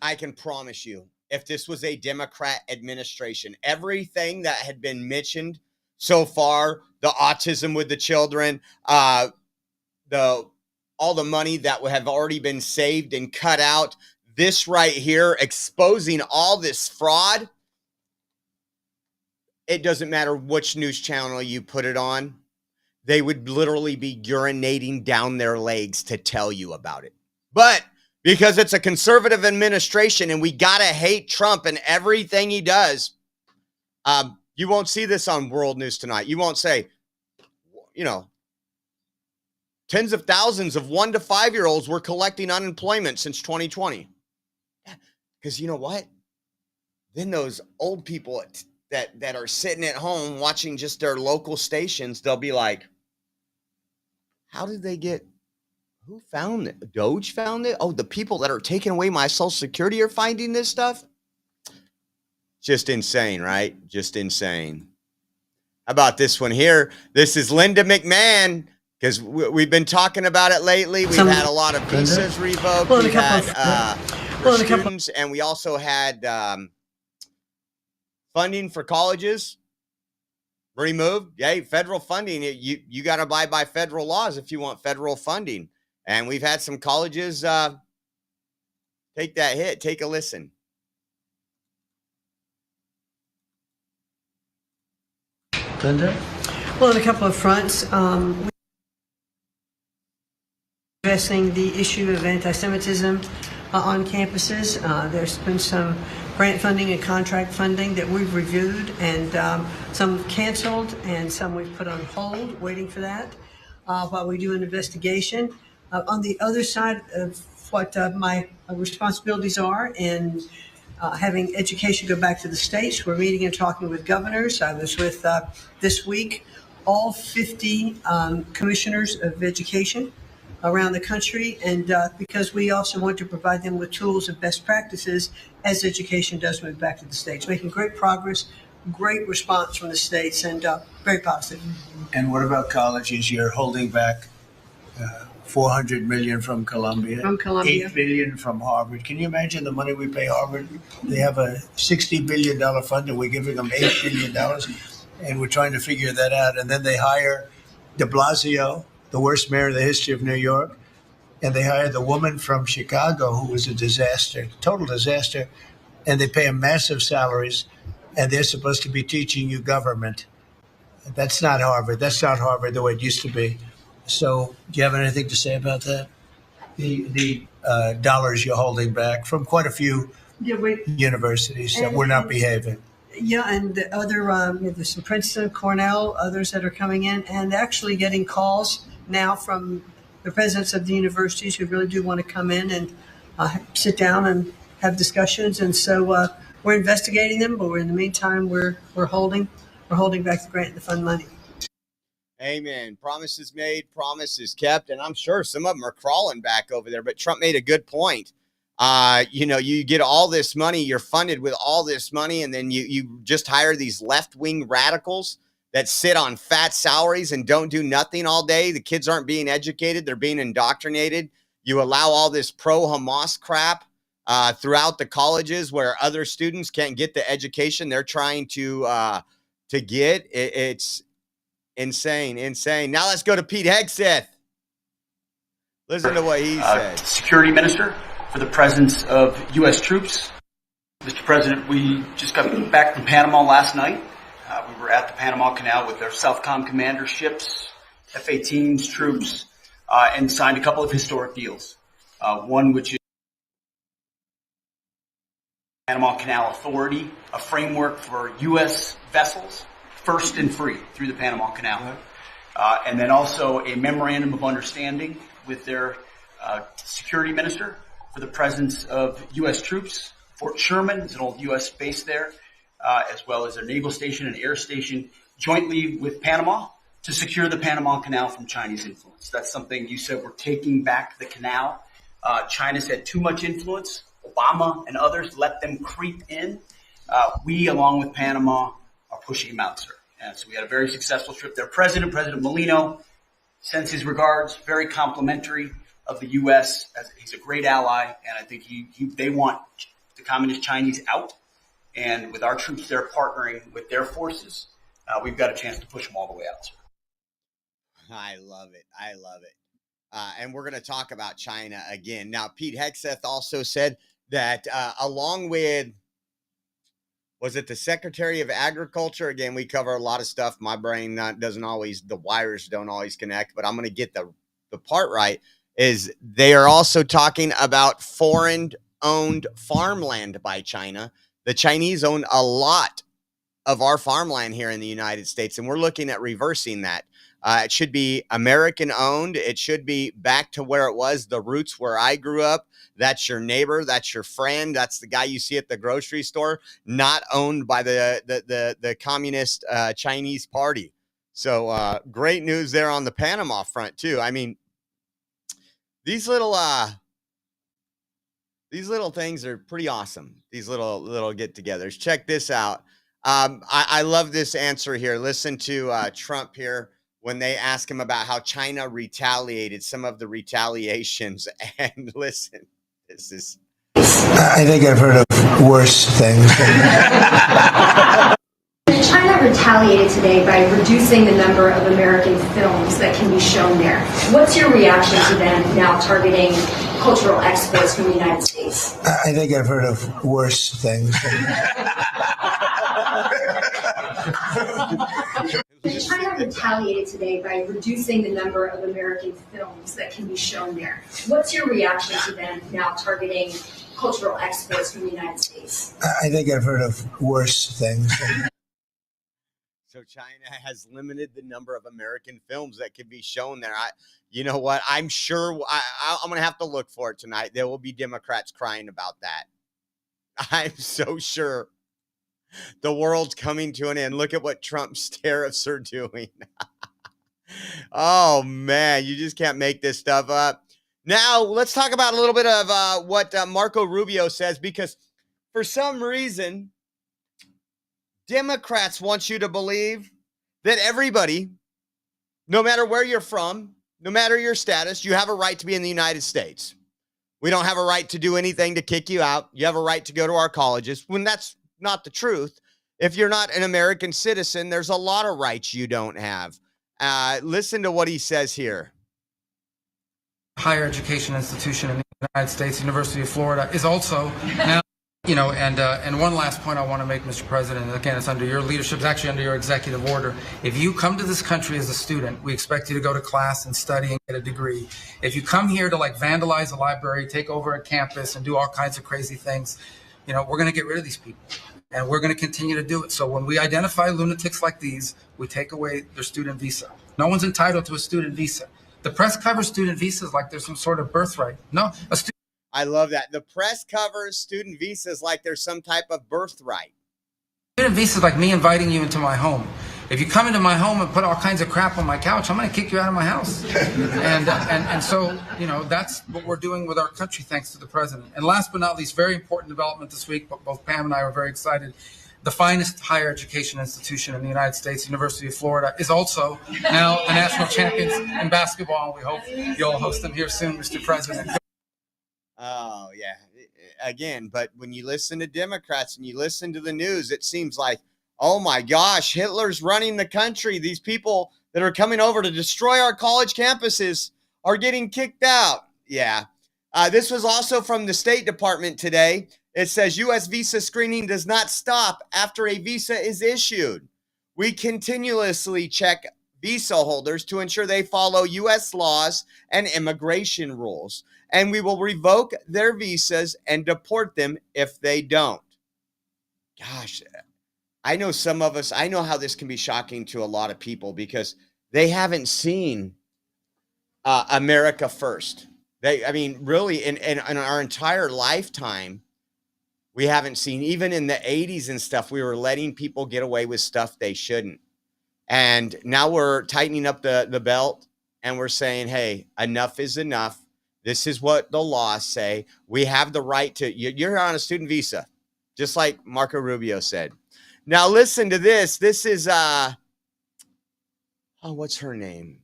I can promise you, if this was a Democrat administration, everything that had been mentioned so far, the autism with the children, the all the money that would have already been saved and cut out. This right here, exposing all this fraud. It doesn't matter which news channel you put it on. They would literally be urinating down their legs to tell you about it. But because it's a conservative administration and we got to hate Trump and everything he does, you won't see this on World News Tonight. You won't say, tens of thousands of 1 to 5 year olds were collecting unemployment since 2020. Because you know what? Then those old people that are sitting at home watching just their local stations, they'll be like, how did they get, who found it? Doge found it? Oh, the people that are taking away my Social Security are finding this stuff? Just insane, right? Just insane. How about this one here? This is Linda McMahon, because we've been talking about it lately. We've had a lot of visas revoked. We had for students, and we also had funding for colleges removed. Yeah, federal funding. You got to abide by federal laws if you want federal funding. And we've had some colleges take that hit. Take a listen. Linda? Well, on a couple of fronts, addressing the issue of anti-Semitism on campuses. There's been some grant funding and contract funding that we've reviewed, and some we've canceled and some we've put on hold, waiting for that while we do an investigation. On the other side of what my responsibilities are in having education go back to the states, we're meeting and talking with governors. I was with this week all 50 commissioners of education around the country, and because we also want to provide them with tools and best practices as education does move back to the states. Making great progress, great response from the states, and very positive. And what about colleges? You're holding back $400 million from Columbia, $8 billion from Harvard. Can you imagine the money we pay Harvard? They have a $60 billion fund, and we're giving them $8 billion, and we're trying to figure that out. And then they hire de Blasio, the worst mayor in the history of New York, and they hire the woman from Chicago who was a disaster, total disaster, and they pay them massive salaries, and they're supposed to be teaching you government. That's not Harvard. That's not Harvard the way it used to be. So do you have anything to say about that? The dollars you're holding back from quite a few universities that were not behaving. Yeah, and the other, there's some Princeton, Cornell, others that are coming in, and actually getting calls now from the presidents of the universities who really do want to come in and sit down and have discussions. And so we're investigating them, but in the meantime, we're holding back the grant and the fund money. Amen. Promises made, promises kept, and I'm sure some of them are crawling back over there. But Trump made a good point. You get all this money, you're funded with all this money, and then you just hire these left-wing radicals that sit on fat salaries and don't do nothing all day. The kids aren't being educated. They're being indoctrinated. You allow all this pro-Hamas crap throughout the colleges where other students can't get the education they're trying to get. It's insane. Now let's go to Pete Hegseth. Listen to what he said. Security Minister for the presence of U.S. troops. Mr. President, we just got back from Panama last night. We were at the Panama Canal with our Southcom commander ships, F-18s, troops, and signed a couple of historic deals. One which is Panama Canal Authority, a framework for U.S. vessels, first and free through the Panama Canal. And then also a memorandum of understanding with their security minister for the presence of U.S. troops. Fort Sherman is an old U.S. base there, as well as their naval station and air station, jointly with Panama to secure the Panama Canal from Chinese influence. That's something you said, we're taking back the canal. China's had too much influence. Obama and others let them creep in. We, along with Panama, are pushing them out, sir. And so we had a very successful trip there. President Molino sends his regards, very complimentary of the U.S. He's a great ally, and I think they want the communist Chinese out. And with our troops there partnering with their forces, we've got a chance to push them all the way out, sir. I love it. And we're going to talk about China again. Now, Pete Hegseth also said that along with, was it the Secretary of Agriculture? Again, we cover a lot of stuff. My brain doesn't always, the wires don't always connect, but I'm going to get the part right, is they are also talking about foreign-owned farmland by China. The Chinese own a lot of our farmland here in the United States, and we're looking at reversing that. It should be American owned. It should be back to where it was, the roots where I grew up. That's your neighbor. That's your friend. That's the guy you see at the grocery store, not owned by the communist Chinese party. So great news there on the Panama front too. I mean, these little things are pretty awesome. These little get-togethers. Check this out. I love this answer here. Listen to Trump here when they ask him about how China retaliated, some of the retaliations. And listen, this is... I think I've heard of worse things. China retaliated today by reducing the number of American films that can be shown there. What's your reaction to them now targeting cultural exports from the United States? I think I've heard of worse things. China retaliated today by reducing the number of American films that can be shown there. What's your reaction to them now targeting cultural exports from the United States? I think I've heard of worse things. So China has limited the number of American films that can be shown there. You know what? I'm sure I'm going to have to look for it tonight. There will be Democrats crying about that. I'm so sure the world's coming to an end. Look at what Trump's tariffs are doing. Oh, man, you just can't make this stuff up. Now, let's talk about a little bit of what Marco Rubio says, because for some reason, Democrats want you to believe that everybody, no matter where you're from, no matter your status, you have a right to be in the United States. We don't have a right to do anything to kick you out. You have a right to go to our colleges, when that's not the truth. If you're not an American citizen, there's a lot of rights you don't have. Listen to what he says here. Higher education institution in the United States, University of Florida, is also now, and one last point I want to make, Mr. President, again, it's under your leadership, it's actually under your executive order. If you come to this country as a student, we expect you to go to class and study and get a degree. If you come here to vandalize a library, take over a campus and do all kinds of crazy things, we're going to get rid of these people. And we're going to continue to do it. So when we identify lunatics like these, we take away their student visa. No one's entitled to a student visa. The press covers student visas like there's some sort of birthright. No, I love that. The press covers student visas like there's some type of birthright. Student visas like me inviting you into my home. If you come into my home and put all kinds of crap on my couch, I'm going to kick you out of my house. And so, that's what we're doing with our country, thanks to the president. And last but not least, very important development this week, but both Pam and I were very excited. The finest higher education institution in the United States, University of Florida, is also now the national champions in basketball. We hope you'll host them here soon, Mr. President. Oh, yeah. Again, but when you listen to Democrats and you listen to the news, it seems like, oh my gosh, Hitler's running the country. These people that are coming over to destroy our college campuses are getting kicked out. Yeah. This was also from the State Department today. It says U.S. visa screening does not stop after a visa is issued. We continuously check visa holders to ensure they follow U.S. laws and immigration rules, and we will revoke their visas and deport them if they don't. Gosh, I know some of us, I know how this can be shocking to a lot of people because they haven't seen America first. Really, in our entire lifetime, we haven't seen, even in the 80s and stuff, we were letting people get away with stuff they shouldn't. And now we're tightening up the belt and we're saying, hey, enough is enough. This is what the laws say. We have the right to, you're on a student visa, just like Marco Rubio said. Now listen to this. This is, what's her name?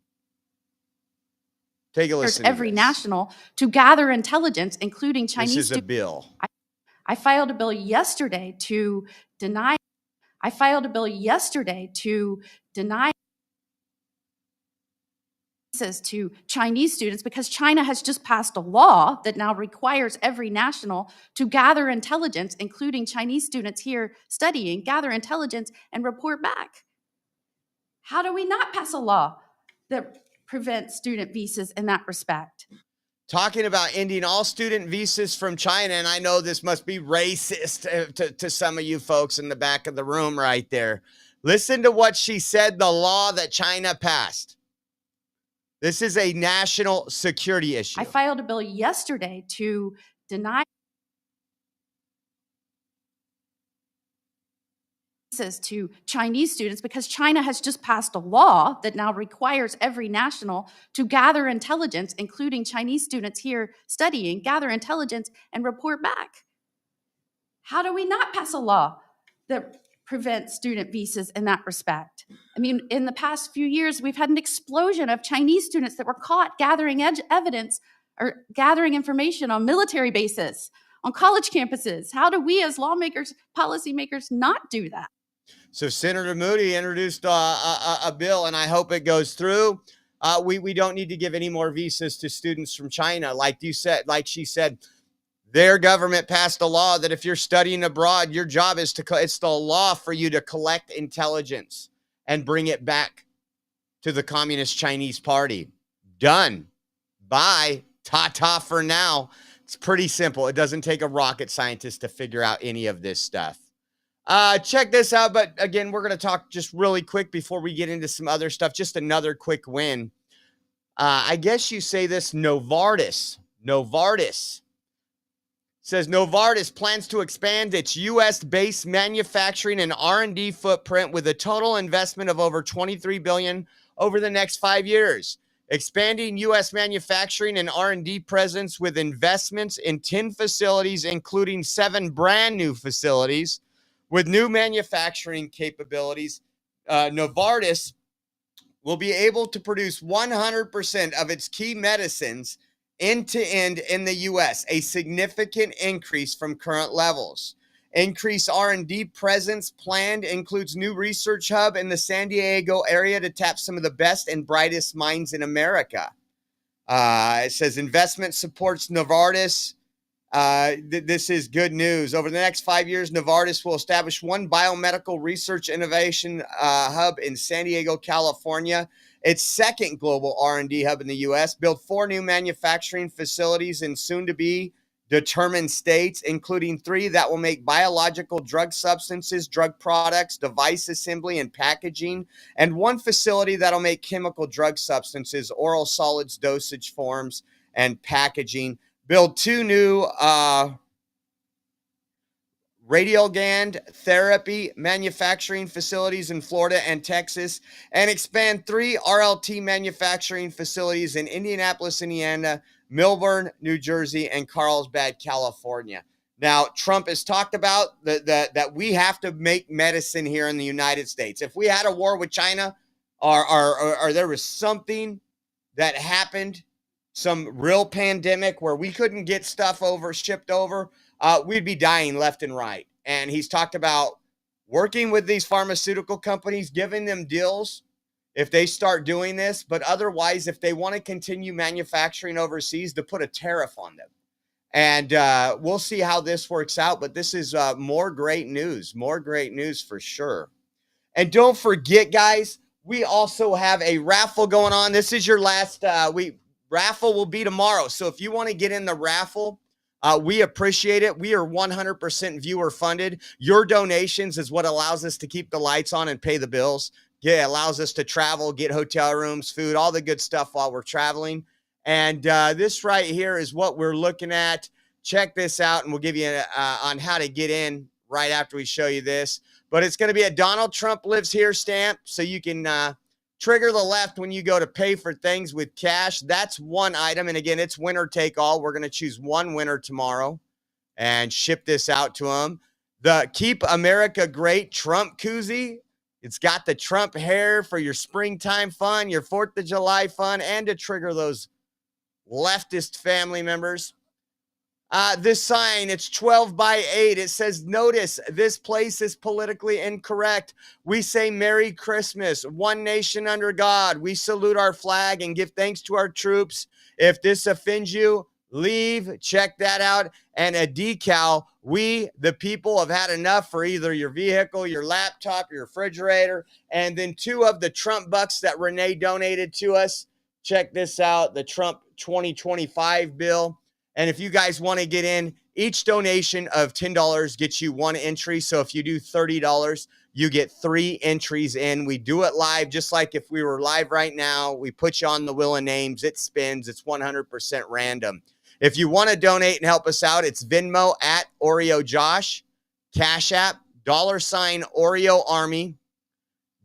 Take a listen. Every national to gather intelligence, including Chinese. This is a bill. I filed a bill yesterday to deny. visas to Chinese students because China has just passed a law that now requires every national to gather intelligence, including Chinese students here studying, gather intelligence and report back. How do we not pass a law that prevents student visas in that respect? Talking about ending all student visas from China, and I know this must be racist to some of you folks in the back of the room right there. Listen to what she said, the law that China passed. This is a national security issue. I filed a bill yesterday to deny visas to Chinese students because China has just passed a law that now requires every national to gather intelligence, including Chinese students here studying, gather intelligence and report back. How do we not pass a law that prevents student visas in that respect? I mean, in the past few years, we've had an explosion of Chinese students that were caught gathering evidence or gathering information on military bases, on college campuses. How do we as lawmakers, policymakers not do that? So Senator Moody introduced a bill, and I hope it goes through. We don't need to give any more visas to students from China. Like she said, their government passed a law that if you're studying abroad, your job is it's the law for you to collect intelligence and bring it back to the Communist Chinese Party. Done. Bye. Ta-ta for now. It's pretty simple. It doesn't take a rocket scientist to figure out any of this stuff. Check this out. But again, we're going to talk just really quick before we get into some other stuff. Just another quick win. I guess you say this, Novartis says Novartis plans to expand its U.S.-based manufacturing and R&D footprint with a total investment of over $23 billion over the next 5 years. Expanding U.S. manufacturing and R&D presence with investments in 10 facilities, including 7 brand new facilities with new manufacturing capabilities. Novartis will be able to produce 100% of its key medicines end-to-end in the U.S., a significant increase from current levels. Increased R&D presence planned includes new research hub in the San Diego area to tap some of the best and brightest minds in America. It says investment supports Novartis. This is good news. Over the next 5 years, Novartis will establish one biomedical research innovation hub in San Diego, California, its second global R&D hub in the U.S., build 4 new manufacturing facilities in soon-to-be determined states, including 3 that will make biological drug substances, drug products, device assembly, and packaging, and 1 facility that'll make chemical drug substances, oral solids, dosage forms, and packaging. Build 2 new radioligand therapy manufacturing facilities in Florida and Texas, and expand 3 RLT manufacturing facilities in Indianapolis, Indiana, Melbourne, New Jersey, and Carlsbad, California. Now, Trump has talked about that we have to make medicine here in the United States. If we had a war with China or there was something that happened, some real pandemic where we couldn't get stuff shipped over, we'd be dying left and right. And he's talked about working with these pharmaceutical companies, giving them deals if they start doing this. But otherwise, if they want to continue manufacturing overseas, to put a tariff on them. And we'll see how this works out. But this is more great news for sure. And don't forget, guys, we also have a raffle going on. This is your last raffle will be tomorrow. So if you want to get in the raffle, we appreciate it. We are 100% viewer funded. Your donations is what allows us to keep the lights on and pay the bills. Yeah, it allows us to travel, get hotel rooms, food, all the good stuff while we're traveling. And this right here is what we're looking at. Check this out, and we'll give you on how to get in right after we show you this. But it's going to be a Donald Trump Lives Here stamp, so you can trigger the left when you go to pay for things with cash. That's one item. And again, it's winner take all. We're going to choose one winner tomorrow and ship this out to them. The Keep America Great Trump koozie. It's got the Trump hair for your springtime fun, your 4th of July fun, and to trigger those leftist family members. This sign, it's 12 by 8. It says, notice, this place is politically incorrect. We say Merry Christmas, one nation under God. We salute our flag and give thanks to our troops. If this offends you, leave. Check that out. And a decal, we, the people, have had enough for either your vehicle, your laptop, your refrigerator, and then 2 of the Trump bucks that Renee donated to us. Check this out, the Trump 2025 bill. And if you guys want to get in, each donation of $10 gets you 1 entry. So if you do $30, you get 3 entries in. We do it live, just like if we were live right now. We put you on the wheel of names. It spins. It's 100% random. If you want to donate and help us out, it's Venmo at Oreo Josh, Cash App, $ Oreo Army,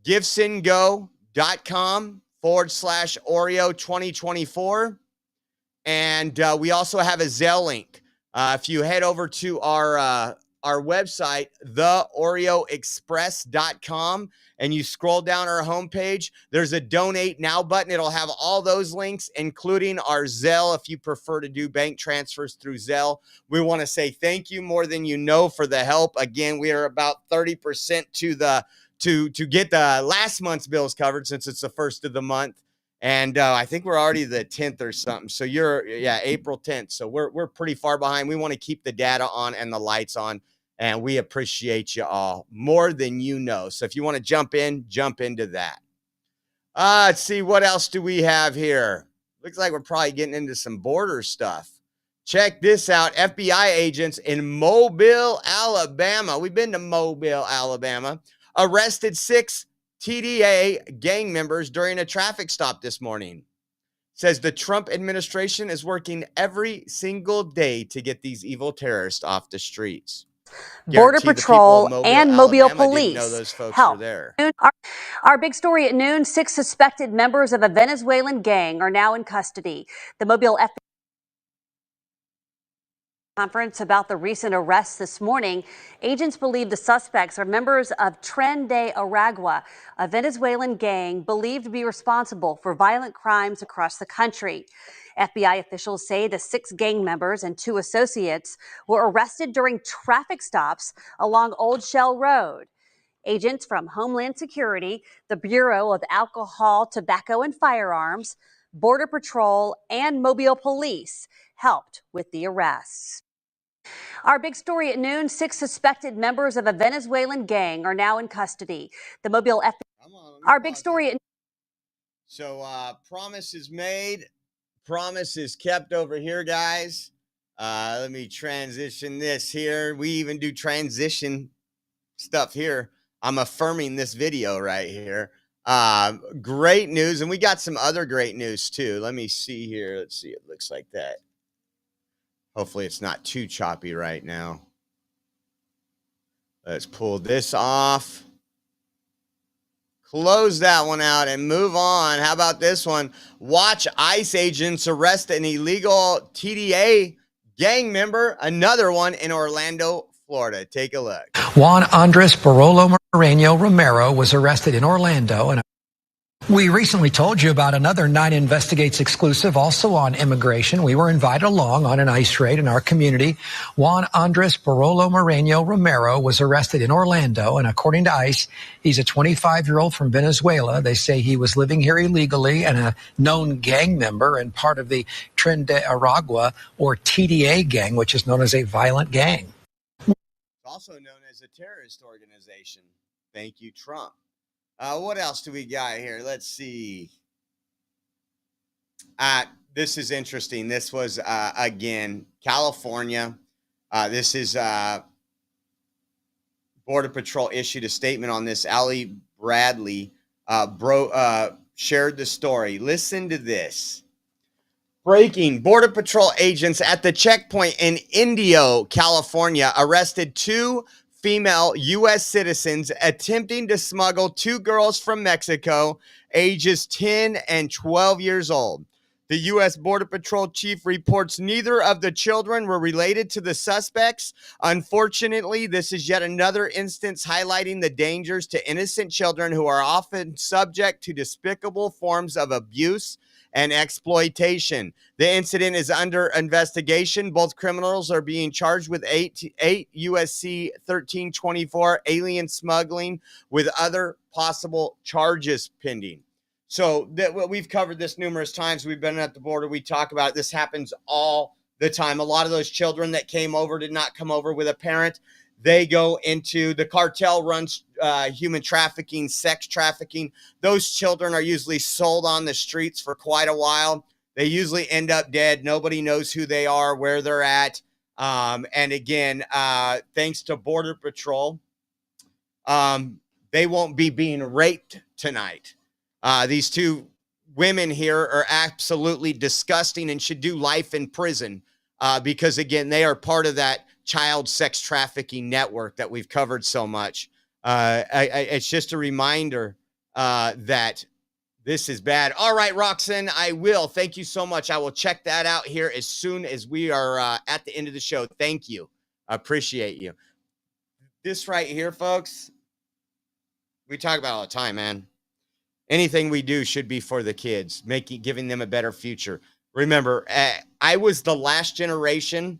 givesendgo.com/Oreo 2024. And we also have a Zelle link. If you head over to our website, theoreoexpress.com, and you scroll down our homepage, there's a donate now button. It'll have all those links, including our Zelle, if you prefer to do bank transfers through Zelle. We want to say thank you more than you know for the help. Again, we are about 30% to get the last month's bills covered, since it's the first of the month. And I think we're already the 10th or something. So April 10th. So we're pretty far behind. We want to keep the data on and the lights on. And we appreciate you all more than you know. So if you want to jump into that. Let's see, what else do we have here? Looks like we're probably getting into some border stuff. Check this out. FBI agents in Mobile, Alabama. We've been to Mobile, Alabama. Arrested 6 TDA gang members during a traffic stop this morning. Says the Trump administration is working every single day to get these evil terrorists off the streets. Border Patrol and Mobile Police know those folks help. were there. Our big story at noon, 6 suspected members of a Venezuelan gang are now in custody. The Mobile FBI conference about the recent arrests this morning. Agents believe the suspects are members of Tren de Aragua, a Venezuelan gang believed to be responsible for violent crimes across the country. FBI officials say the 6 gang members and 2 associates were arrested during traffic stops along Old Shell Road. Agents from Homeland Security, the Bureau of Alcohol, Tobacco, and Firearms, Border Patrol, and Mobile Police helped with the arrests. Our big story at noon, 6 suspected members of a Venezuelan gang are now in custody. The Mobile FBI. Our big story at So promise is made, promise is kept over here, guys. Let me transition this here. We even do transition stuff here. I'm affirming this video right here. Great news, and we got some other great news too. Let me see here. Let's see. It looks like that. Hopefully it's not too choppy right now. Let's pull this off. Close that one out and move on. How about this one? Watch ICE agents arrest an illegal TDA gang member. Another one in Orlando, Florida. Take a look. Juan Andres Barolo Moreno Romero was arrested in Orlando, and we recently told you about another 9 Investigates exclusive, also on immigration. We were invited along on an ICE raid in our community. Juan Andres Barolo Moreno Romero was arrested in Orlando, and according to ICE, he's a 25-year-old from Venezuela. They say he was living here illegally and a known gang member and part of the Tren de Aragua, or TDA gang, which is known as a violent gang. Also known as a terrorist organization. Thank you, Trump. What else do we got here? Let's see. This is interesting. This was, again, California. This is Border Patrol issued a statement on this. Allie Bradley shared the story. Listen to this. Breaking. Border Patrol agents at the checkpoint in Indio, California, arrested 2 female U.S. citizens attempting to smuggle 2 girls from Mexico, ages 10 and 12 years old. The U.S. Border Patrol chief reports neither of the children were related to the suspects. Unfortunately, this is yet another instance highlighting the dangers to innocent children who are often subject to despicable forms of abuse and exploitation. The incident is under investigation. Both criminals are being charged with 8 USC 1324 alien smuggling with other possible charges pending. So we've covered this numerous times. We've been at the border. We talk about it. This happens all the time. A lot of those children that came over did not come over with a parent. They go into the cartel runs human trafficking, sex trafficking. Those children are usually sold on the streets for quite a while. They usually end up dead. Nobody knows who they are, where they're at. And again, thanks to Border Patrol, they won't be being raped tonight. These two women here are absolutely disgusting and should do life in prison because, again, they are part of that child sex trafficking network that we've covered so much. It's just a reminder that this is bad. All right, Roxanne, I will. Thank you so much. I will check that out here as soon as we are at the end of the show. Thank you. I appreciate you. This right here, folks, we talk about all the time, man. Anything we do should be for the kids, giving them a better future. Remember, I was the last generation,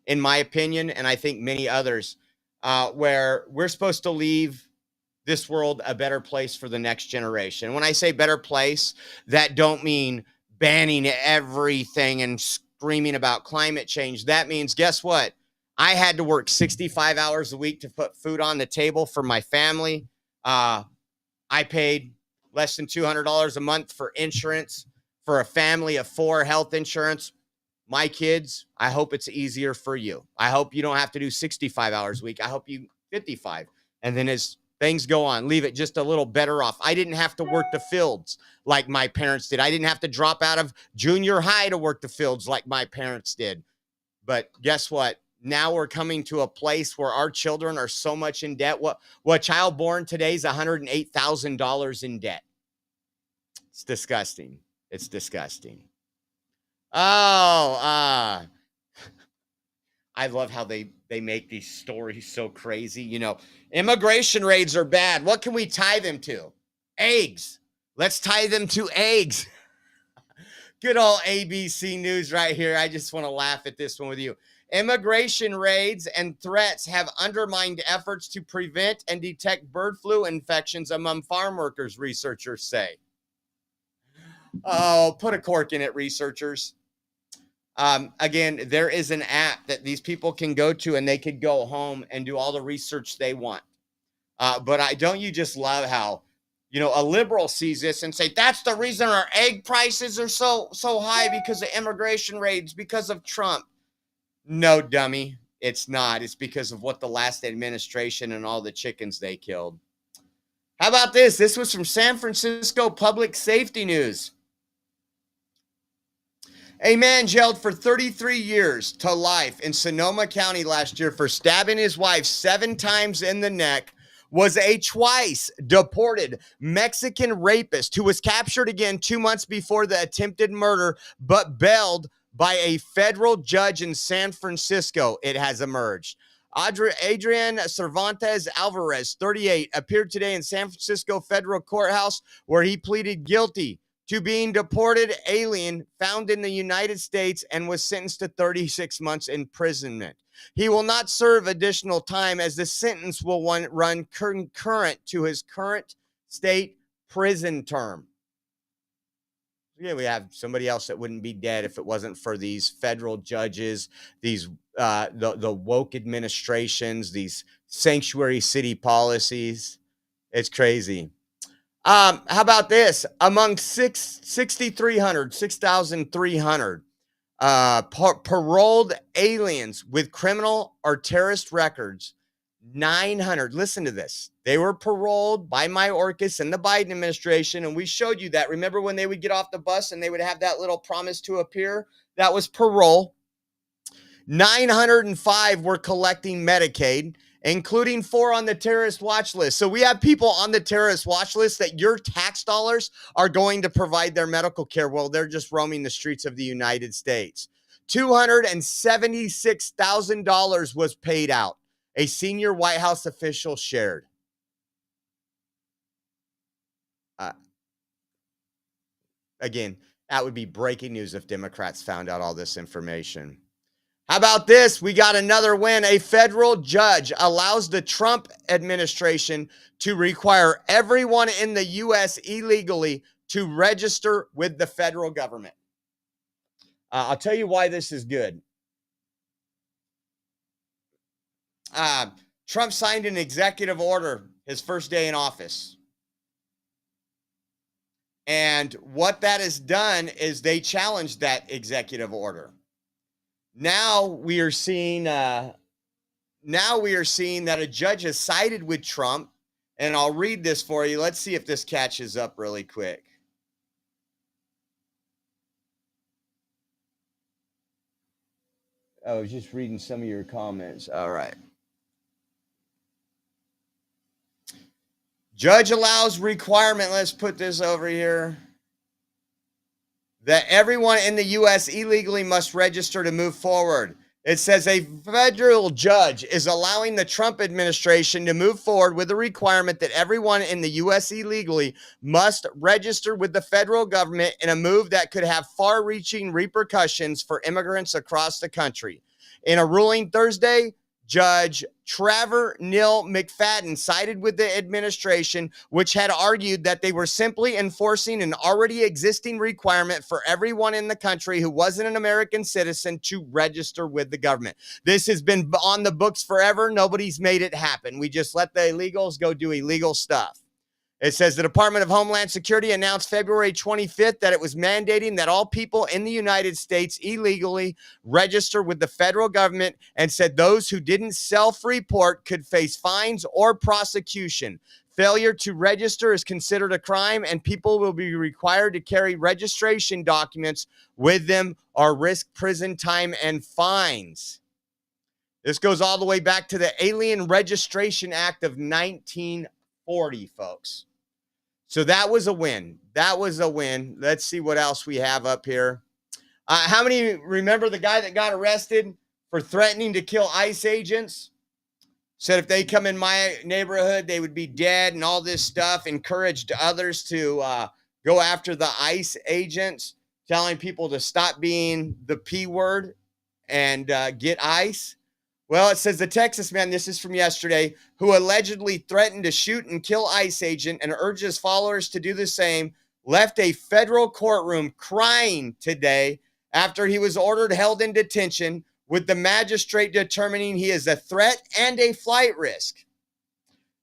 in my opinion, and I think many others, where we're supposed to leave this world a better place for the next generation. When I say better place, that don't mean banning everything and screaming about climate change. That means, guess what? I had to work 65 hours a week to put food on the table for my family. I paid less than $200 a month for insurance for a family of 4, health insurance. My kids, I hope it's easier for you. I hope you don't have to do 65 hours a week. I hope you 55. And then as things go on, leave it just a little better off. I didn't have to work the fields like my parents did. I didn't have to drop out of junior high to work the fields like my parents did. But guess what? Now we're coming to a place where our children are so much in debt. What child born today is $108,000 in debt. It's disgusting. It's disgusting. Oh, I love how they make these stories so crazy. You know, immigration raids are bad. What can we tie them to? Eggs. Let's tie them to eggs. Good old ABC News right here. I just want to laugh at this one with you. Immigration raids and threats have undermined efforts to prevent and detect bird flu infections among farm workers, researchers say. Oh, put a cork in it, researchers. Again, there is an app that these people can go to and they could go home and do all the research they want. But don't you just love how, you know, a liberal sees this and say, that's the reason our egg prices are so high because of immigration raids, because of Trump. No, dummy, it's not. It's because of what the last administration and all the chickens they killed. How about this? This was from San Francisco Public Safety News. A man jailed for 33 years to life in Sonoma County last year for stabbing his wife 7 times in the neck was a twice deported Mexican rapist who was captured again 2 months before the attempted murder, but bailed by a federal judge in San Francisco, it has emerged. Adrian Cervantes Alvarez, 38, appeared today in San Francisco federal courthouse where he pleaded guilty to being deported alien found in the United States and was sentenced to 36 months imprisonment. He will not serve additional time as the sentence will run concurrent to his current state prison term. Yeah, we have somebody else that wouldn't be dead if it wasn't for these federal judges, these the woke administrations, these sanctuary city policies. It's crazy. How about this? Among 6,300 paroled aliens with criminal or terrorist records, 900. Listen to this. They were paroled by Mayorkas and the Biden administration, and we showed you that. Remember when they would get off the bus and they would have that little promise to appear? That was parole. 905 were collecting Medicaid, including 4 on the terrorist watch list. So we have people on the terrorist watch list that your tax dollars are going to provide their medical care while they're just roaming the streets of the United States. $276,000 was paid out, a senior White House official shared. Again, that would be breaking news if Democrats found out all this information. How about this? We got another win. A federal judge allows the Trump administration to require everyone in the U.S. illegally to register with the federal government. I'll tell you why this is good. Trump signed an executive order his first day in office. And what that has done is they challenged that executive order. Now we are seeing that a judge has sided with Trump, and I'll read this for you. Let's see if this catches up really quick. I was just reading some of your comments. All right. Judge allows requirement, let's put this over here, that everyone in the U.S. illegally must register to move forward. It says a federal judge is allowing the Trump administration to move forward with the requirement that everyone in the U.S. illegally must register with the federal government in a move that could have far-reaching repercussions for immigrants across the country. In a ruling Thursday, Judge Trevor Neal McFadden sided with the administration, which had argued that they were simply enforcing an already existing requirement for everyone in the country who wasn't an American citizen to register with the government. This has been on the books forever. Nobody's made it happen. We just let the illegals go do illegal stuff. It says the Department of Homeland Security announced February 25th that it was mandating that all people in the United States illegally register with the federal government, and said those who didn't self-report could face fines or prosecution. Failure to register is considered a crime, and people will be required to carry registration documents with them or risk prison time and fines. This goes all the way back to the Alien Registration Act of 1940, folks. So that was a win. That was a win. Let's see what else we have up here. How many remember the guy that got arrested for threatening to kill ICE agents? Said if they come in my neighborhood, they would be dead and all this stuff. Encouraged others to go after the ICE agents, telling people to stop being the P word and get ICE. Well, it says the Texas man, this is from yesterday, who allegedly threatened to shoot and kill ICE agent and urged his followers to do the same, left a federal courtroom crying today after he was held in detention, with the magistrate determining he is a threat and a flight risk.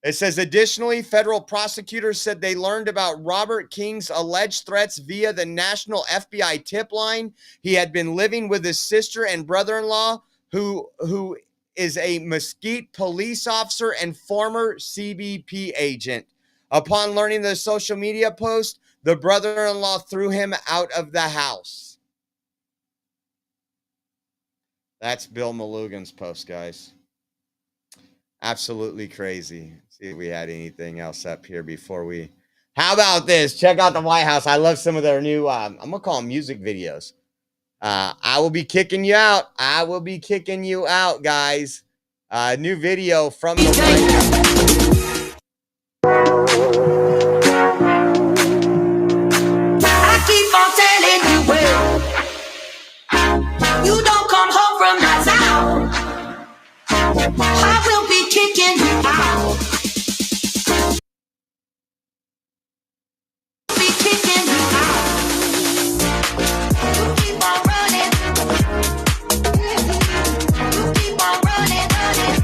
It says, additionally, federal prosecutors said they learned about Robert King's alleged threats via the national FBI tip line. He had been living with his sister and brother-in-law, who is a Mesquite police officer and former CBP agent. Upon learning the social media post, the brother-in-law threw him out of the house. That's Bill Malugan's post, guys. Absolutely crazy. See if we had anything else up here before we... How about this? Check out the White House. I love some of their new, I'm going to call them music videos. I will be kicking you out. I will be kicking you out, guys. New video from the White House. I keep on telling you, well, you don't come home from that town, I will be kicking you out. Be kicking you out. You keep on running. You keep on running, running.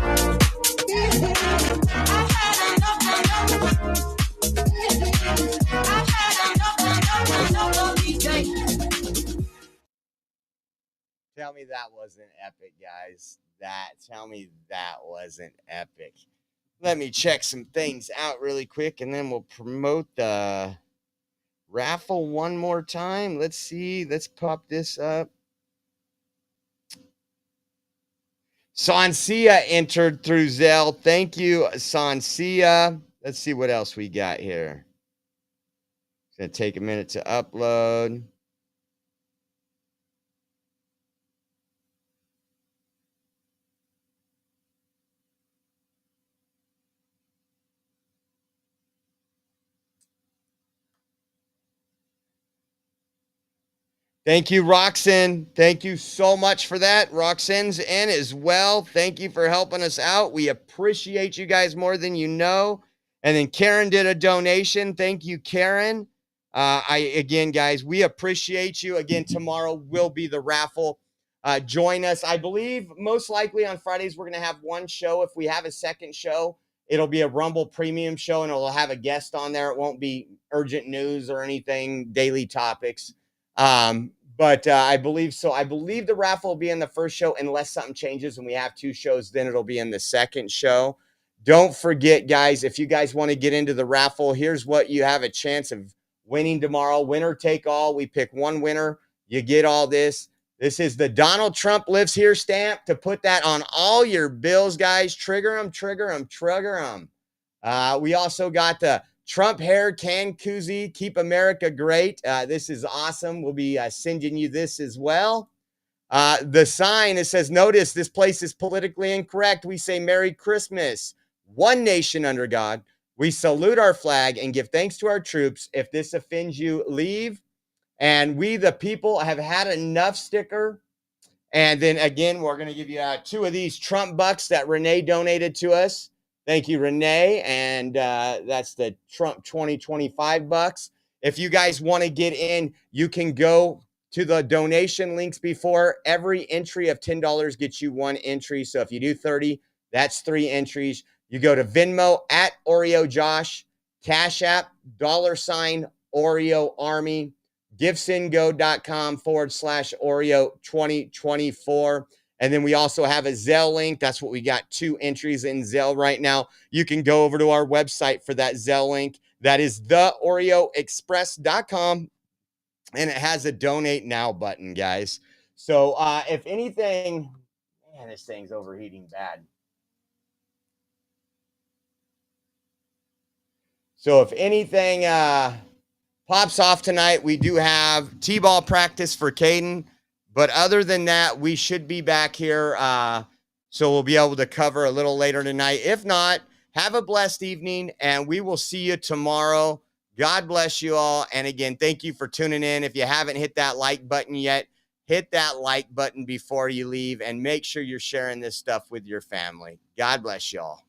I've had enough of these days. Tell me that wasn't epic, guys. Tell me that wasn't epic. Let me check some things out really quick, and then we'll promote the raffle one more time. Let's see. Let's pop this up. Sansia entered through Zelle. Thank you, Sansia. Let's see what else we got here. It's going to take a minute to upload. Thank you, Roxanne. Thank you so much for that. Roxanne's in as well. Thank you for helping us out. We appreciate you guys more than you know. And then Karen did a donation. Thank you, Karen. Again, guys, we appreciate you. Again, tomorrow will be the raffle. Join us. I believe most likely on Fridays we're going to have one show. If we have a second show, it'll be a Rumble Premium show, and it'll have a guest on there. It won't be urgent news or anything, daily topics. But I believe so. I believe the raffle will be in the first show unless something changes and we have two shows, then it'll be in the second show. Don't forget, guys, if you guys want to get into the raffle, here's what you have a chance of winning tomorrow. Winner take all. We pick one winner. You get all this. This is the Donald Trump lives here stamp to put that on all your bills, guys. Trigger them, trigger them, trigger them. We also got the Trump hair can koozie, Keep America Great. This is awesome. We'll be sending you this as well. The sign, it says, notice this place is politically incorrect. We say Merry Christmas. One nation under God. We salute our flag and give thanks to our troops. If this offends you, leave. And we, the people, have had enough sticker. And then again, we're going to give you two of these Trump bucks that Renee donated to us. Thank you, Renee. And that's the Trump 2025 bucks. If you guys want to get in, you can go to the donation links before. Every entry of $10 gets you one entry. So if you do 30, that's 3 entries. You go to Venmo at Oreo Josh, Cash App, $Oreo Army, givesendgo.com/Oreo 2024. And then we also have a Zelle link. That's what we got, 2 entries in Zelle right now. You can go over to our website for that Zelle link. That is theoreoexpress.com. And it has a donate now button, guys. So if anything, man, this thing's overheating bad. So if anything pops off tonight, we do have T-ball practice for Caden. But other than that, we should be back here. So we'll be able to cover a little later tonight. If not, have a blessed evening, and we will see you tomorrow. God bless you all. And again, thank you for tuning in. If you haven't hit that like button yet, hit that like button before you leave, and make sure you're sharing this stuff with your family. God bless you all.